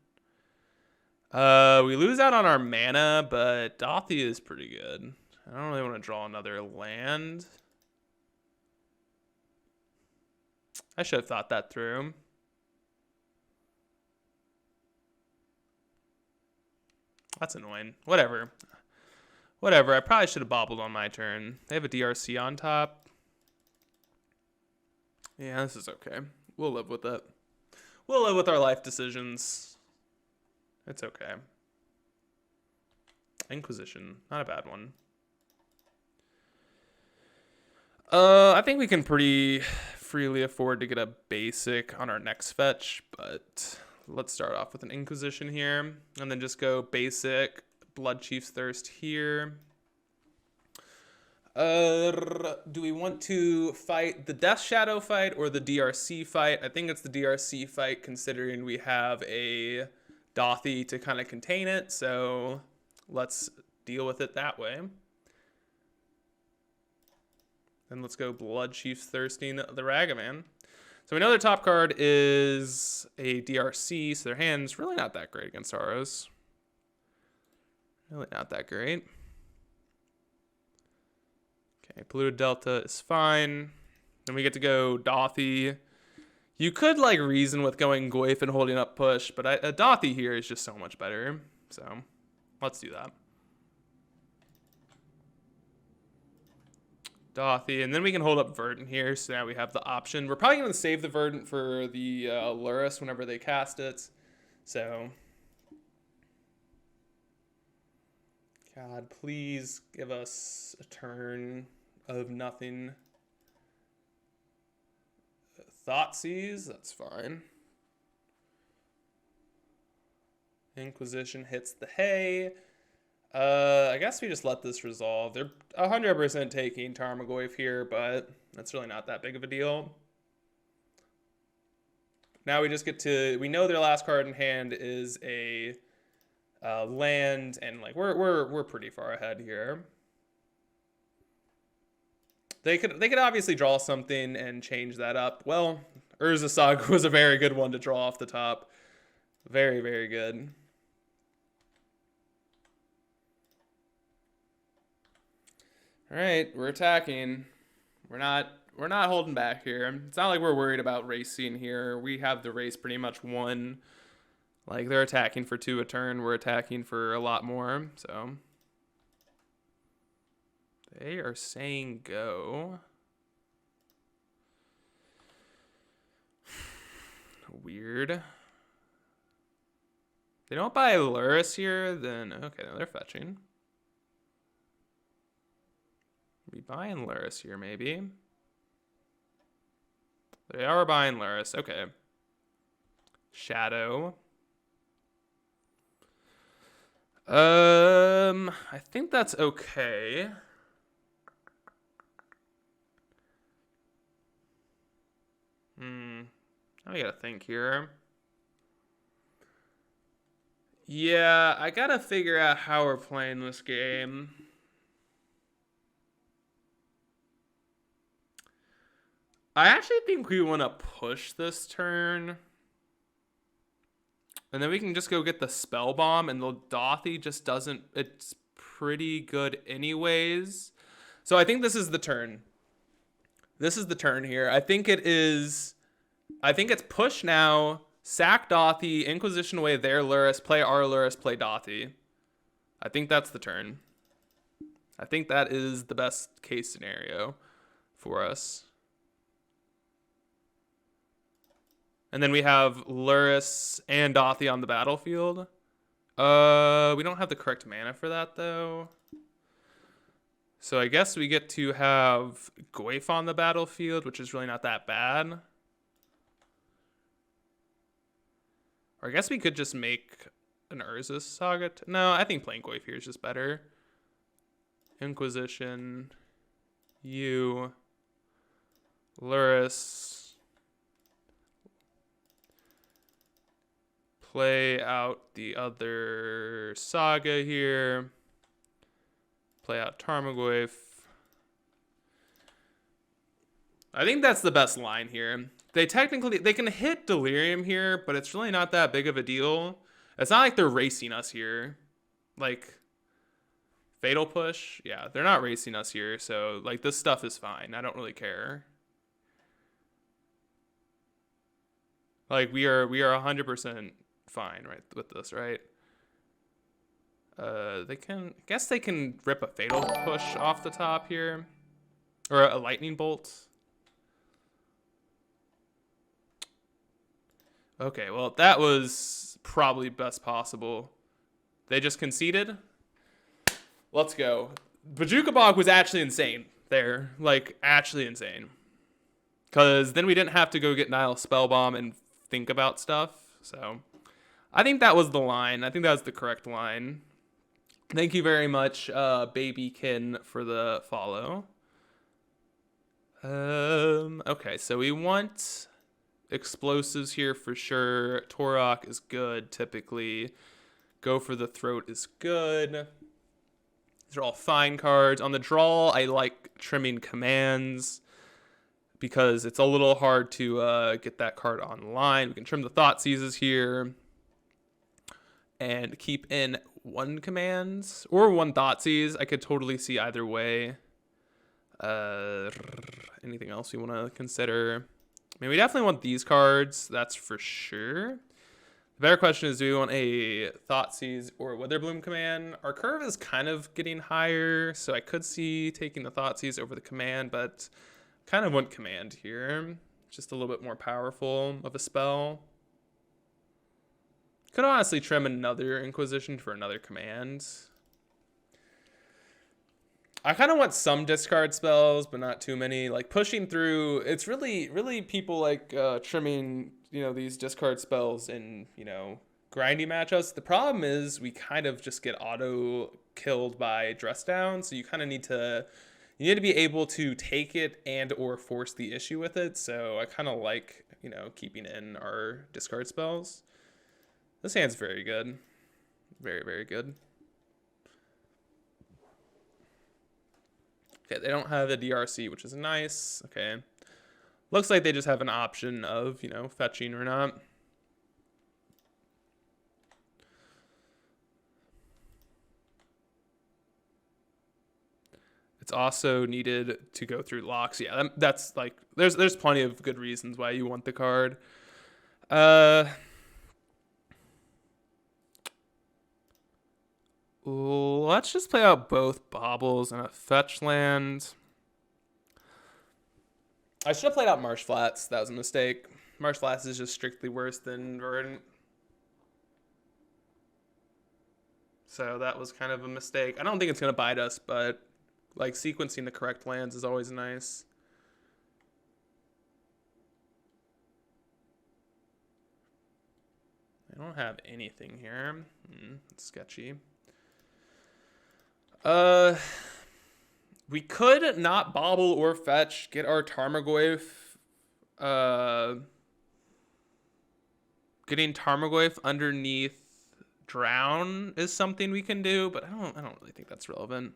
We lose out on our mana, but Dothy is pretty good. I don't really want to draw another land. I should have thought that through. That's annoying. Whatever. Whatever. I probably should have bobbled on my turn. They have a DRC on top. Yeah, this is okay. We'll live with it. We'll live with our life decisions. It's okay. Inquisition. Not a bad one. I think we can pretty freely afford to get a basic on our next fetch, but let's start off with an Inquisition here, and then just go basic, Blood Chief's Thirst here. Do we want to fight the Death Shadow fight or the DRC fight? I think it's the DRC fight, considering we have a Dothy to kind of contain it, so let's deal with it that way. Then let's go Blood Chief's Thirsting the Ragavan. So we know their top card is a DRC, so their hand's really not that great against Aros. Really not that great. Okay, Polluted Delta is fine. Then we get to go Dothy. You could like reason with going Goyf and holding up push, but a Dothy here is just so much better. So let's do that. Dothy, and then we can hold up Verdant here, so now we have the option. We're probably going to save the Verdant for the Lurrus whenever they cast it. So, God, please give us a turn of nothing. Thoughtseize, that's fine. Inquisition hits the hay. I guess we just let this resolve. They're 100% taking Tarmogoyf here, but that's really not that big of a deal. Now we just get to, we know their last card in hand is a land, and like we're pretty far ahead here. They could obviously draw something and change that up. Well, Urza Saga was a very good one to draw off the top. Very, very good. All right, we're attacking. We're not holding back here. It's not like we're worried about racing here. We have the race pretty much won. Like, they're attacking for 2 a turn. We're attacking for a lot more, so. They are saying go. Weird. They don't buy Lurrus here, then okay, no, they're fetching. We buying Lurrus here, maybe. They are buying Lurrus. Okay. Shadow. I think that's okay. Now we gotta think here. Yeah, I gotta figure out how we're playing this game. I actually think we want to push this turn. And then we can just go get the Spell Bomb, and the Dothy just doesn't... It's pretty good anyways. So I think this is the turn. This is the turn here. I think it is... I think it's push now, sack Dothy, Inquisition away their Lurrus, play our Lurrus, play Dothy. I think that's the turn. I think that is the best case scenario for us. And then we have Lurrus and Dothy on the battlefield. We don't have the correct mana for that, though. So I guess we get to have Goyf on the battlefield, which is really not that bad. Or I guess we could just make an Urza Saga. No, I think playing Goyf here is just better. Inquisition. You. Lurrus. Play out the other Saga here. Play out Tarmogoyf. I think that's the best line here. They can hit Delirium here, but it's really not that big of a deal. It's not like they're racing us here. Like, Fatal Push. Yeah, they're not racing us here, so like this stuff is fine. I don't really care. Like we are 100% fine right with this, right? They can, I guess they can rip a Fatal Push off the top here. Or a Lightning Bolt. Okay, well, that was probably best possible. They just conceded. Let's go. Bajuka Bog was actually insane there. Like, actually insane. Because then we didn't have to go get Nile Spellbomb and think about stuff. So, I think that was the line. I think that was the correct line. Thank you very much, Babykin, for the follow. Okay, so we want explosives here for sure. Torok is good, typically. Go for the Throat is good. These are all fine cards. On the draw, I like trimming commands because it's a little hard to get that card online. We can trim the Thought Seizes here and keep in one commands or one Thoughtseize. I could totally see either way. Anything else we want to consider? I mean, we definitely want these cards. That's for sure. The better question is, do we want a Thoughtseize or Witherbloom command? Our curve is kind of getting higher, so I could see taking the Thoughtseize over the command, but kind of want command here. Just a little bit more powerful of a spell. Could honestly trim another Inquisition for another command. I kind of want some discard spells, but not too many. Like pushing through, it's really people like trimming, these discard spells in, grindy matchups. The problem is we kind of just get auto killed by dress down. So you kind of need to be able to take it and or force the issue with it. So I kind of like, keeping in our discard spells. This hand's very good. Very, very good. Okay, they don't have a DRC, which is nice. Okay. Looks like they just have an option of, fetching or not. It's also needed to go through locks. Yeah, that's like, there's plenty of good reasons why you want the card. Let's just play out both Baubles and a fetch land. I should have played out Marsh Flats. That was a mistake. Marsh Flats is just strictly worse than Verdant. So that was kind of a mistake. I don't think it's going to bite us, but like sequencing the correct lands is always nice. I don't have anything here. It's sketchy. We could not bobble or fetch, get our Tarmogoyf. Getting Tarmogoyf underneath Drown is something we can do, but I don't really think that's relevant.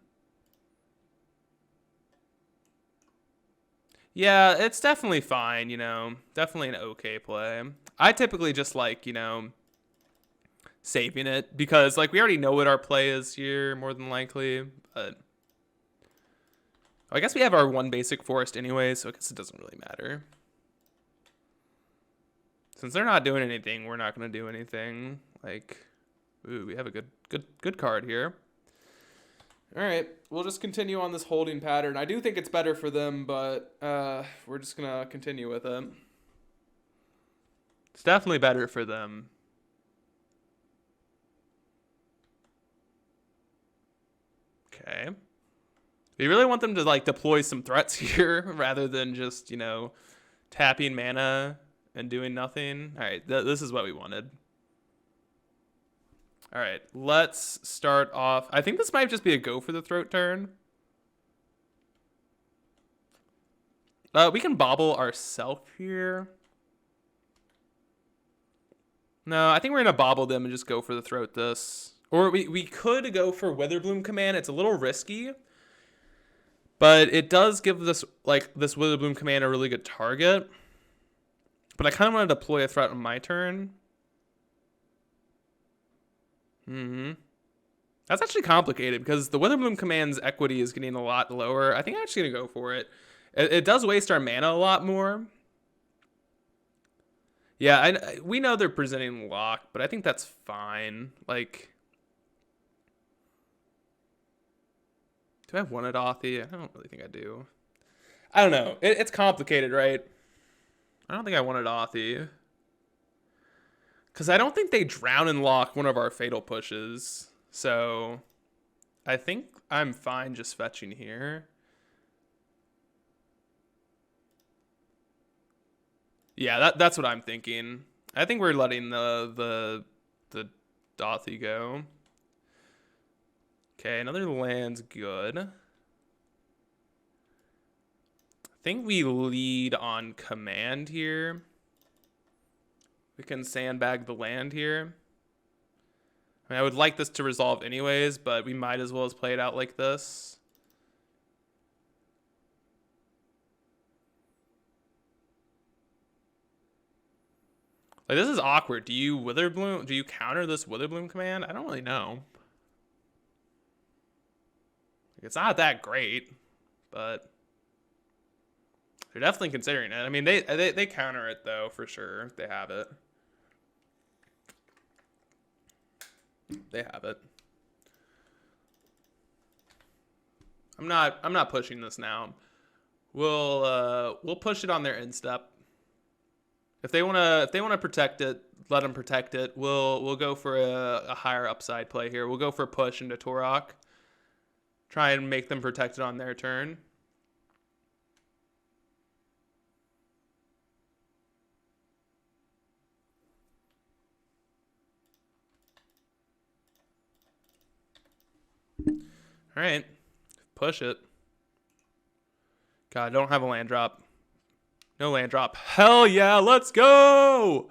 Yeah, it's definitely fine, definitely an okay play. I typically just like, saving it because like we already know what our play is here more than likely, but I guess we have our one basic forest anyway, so I guess it doesn't really matter. Since they're not doing anything, we're not going to do anything. Like, ooh, we have a good card here. All right, we'll just continue on this holding pattern. I do think it's better for them, but we're just going to continue with it. It's definitely better for them. Okay. We really want them to like deploy some threats here rather than just, tapping mana and doing nothing. All right, this is what we wanted. All right, let's start off. I think this might just be a go for the Throat turn. We can bobble ourselves here. No, I think we're going to bobble them and just go for the Throat this. Or we could go for Witherbloom command. It's a little risky. But it does give this Witherbloom command a really good target. But I kind of want to deploy a threat on my turn. That's actually complicated because the Witherbloom command's equity is getting a lot lower. I think I'm actually going to go for it. It does waste our mana a lot more. Yeah, we know they're presenting lock, but I think that's fine. Like, do I have one at Authy? I don't really think I do. I don't know. It's complicated, right? I don't think I wanted Authy. Because I don't think they drown and lock one of our fatal pushes. So I think I'm fine just fetching here. Yeah, that's what I'm thinking. I think we're letting the Dothy go. Okay, another land's good. I think we lead on command here. We can sandbag the land here. I mean, I would like this to resolve anyways, but we might as well as play it out like this. Like, this is awkward. Do you Witherbloom? Do you counter this Witherbloom command? I don't really know. It's not that great, but they're definitely considering it. I mean, they counter it though for sure. They have it. They have it. I'm not pushing this now. We'll push it on their end step. If they wanna protect it, let them protect it. We'll go for a higher upside play here. We'll go for a push into Torok. Try and make them protect it on their turn. All right, push it. God, I don't have a land drop. No land drop. Hell yeah, let's go!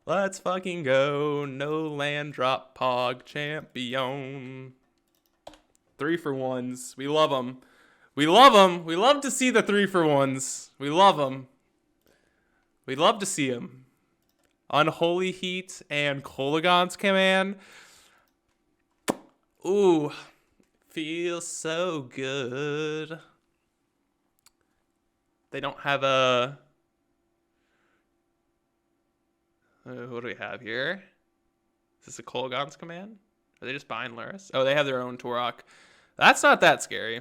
Let's fucking go. No land drop, Pog champion. 3-for-1s. We love them. We love them. We love to see the 3-for-1s. We love them. We love to see them. Unholy Heat and Kolaghan's command. Ooh. Feels so good. They don't have a... what do we have here? Is this a Kolaghan's command? Are they just buying Luris? Oh, they have their own Torok. That's not that scary.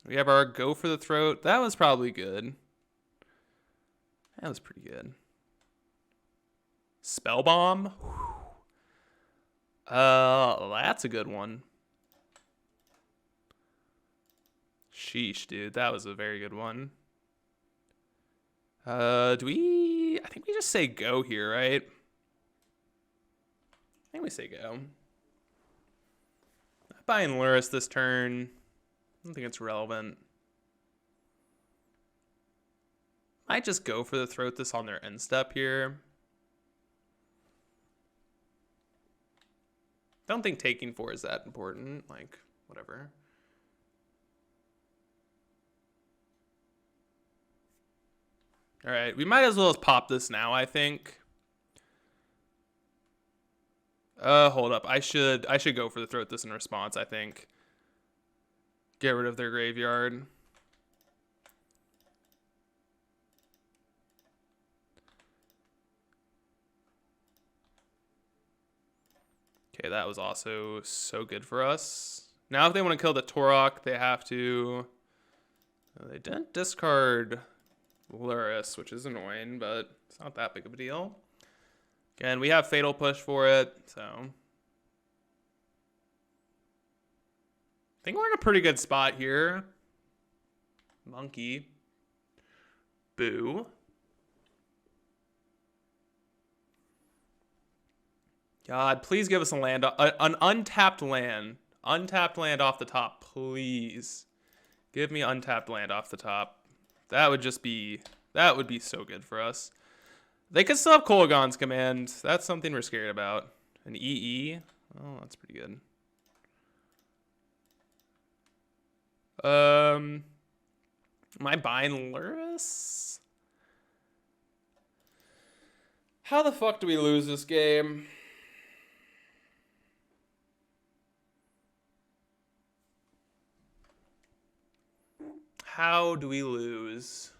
We have our Go for the Throat. That was probably good. That was pretty good. Spell Bomb. That's a good one. Sheesh, dude. That was a very good one. Do we... I think we just say go here, right? I think we say go. Not buying Luris this turn. I don't think it's relevant. Might just go for the Throat this on their end step here. Don't think taking 4 is that important. Like, whatever. All right, we might as well just pop this now, I think. Hold up. I should go for the Throat this in response, I think. Get rid of their graveyard. Okay, that was also so good for us. Now if they want to kill the Torok, they have to... They didn't discard Luris, which is annoying, but it's not that big of a deal. Again, we have Fatal Push for it, so... I think we're in a pretty good spot here. Monkey. Boo. God, please give us a land, an untapped land. Untapped land off the top, please. Give me untapped land off the top. That would be so good for us. They could still have Kolaghan's command. That's something we're scared about. An EE. Oh, that's pretty good. Am I buying Luris? How the fuck do we lose this game? How do we lose?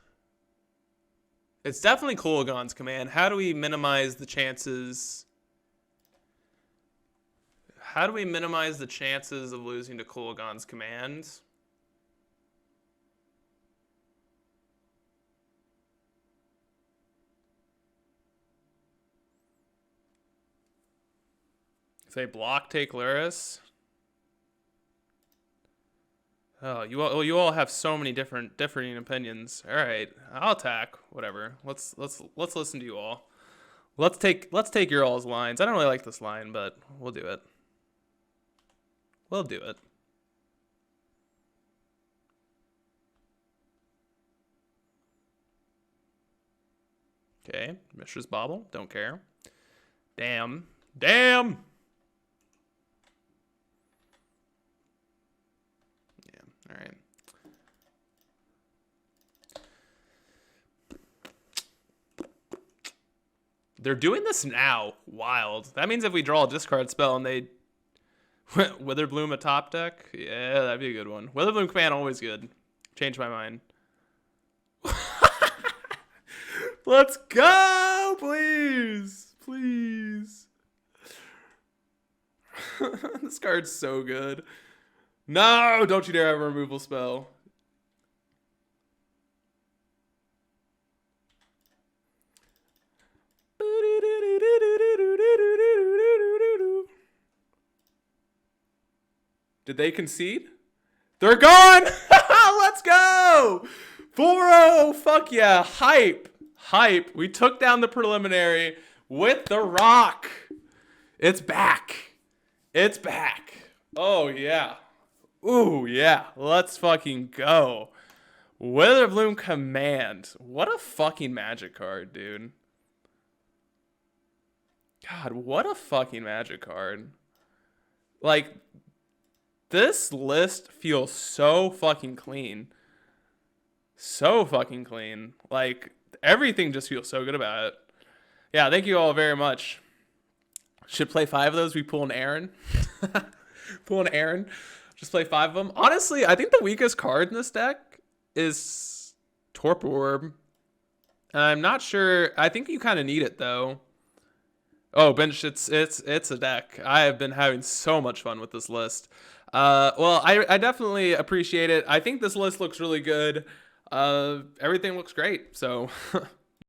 It's definitely Kulagon's command. How do we minimize the chances? How do we minimize the chances of losing to Kulagon's command? If they block, take Luris. Oh, you all have so many differing opinions. All right, I'll attack. Whatever. Let's listen to you all. Let's take your all's lines. I don't really like this line, but we'll do it. We'll do it. Okay, Mishra's Bobble. Don't care. Damn. Damn. All right. They're doing this now. Wild. That means if we draw a discard spell and they Witherbloom a top deck, yeah, that'd be a good one. Witherbloom command always good. Change my mind. Let's go, please, please. This card's so good. No, don't you dare have a removal spell. Did they concede? They're gone! Let's go! 4-0, fuck yeah, hype. Hype. We took down the preliminary with the rock. It's back. It's back. Oh, yeah. Ooh, yeah. Let's fucking go. Witherbloom Command. What a fucking Magic card, dude. God, what a fucking Magic card. Like, this list feels so fucking clean. So fucking clean. Like, everything just feels so good about it. Yeah, thank you all very much. Should play 5 of those. We pull an Aaron. Pull an Aaron. Just play 5 of them. Honestly, I think the weakest card in this deck is Torpor Orb. And I'm not sure. I think you kind of need it, though. Oh, Bench, it's a deck. I have been having so much fun with this list. Well, I definitely appreciate it. I think this list looks really good. Everything looks great. So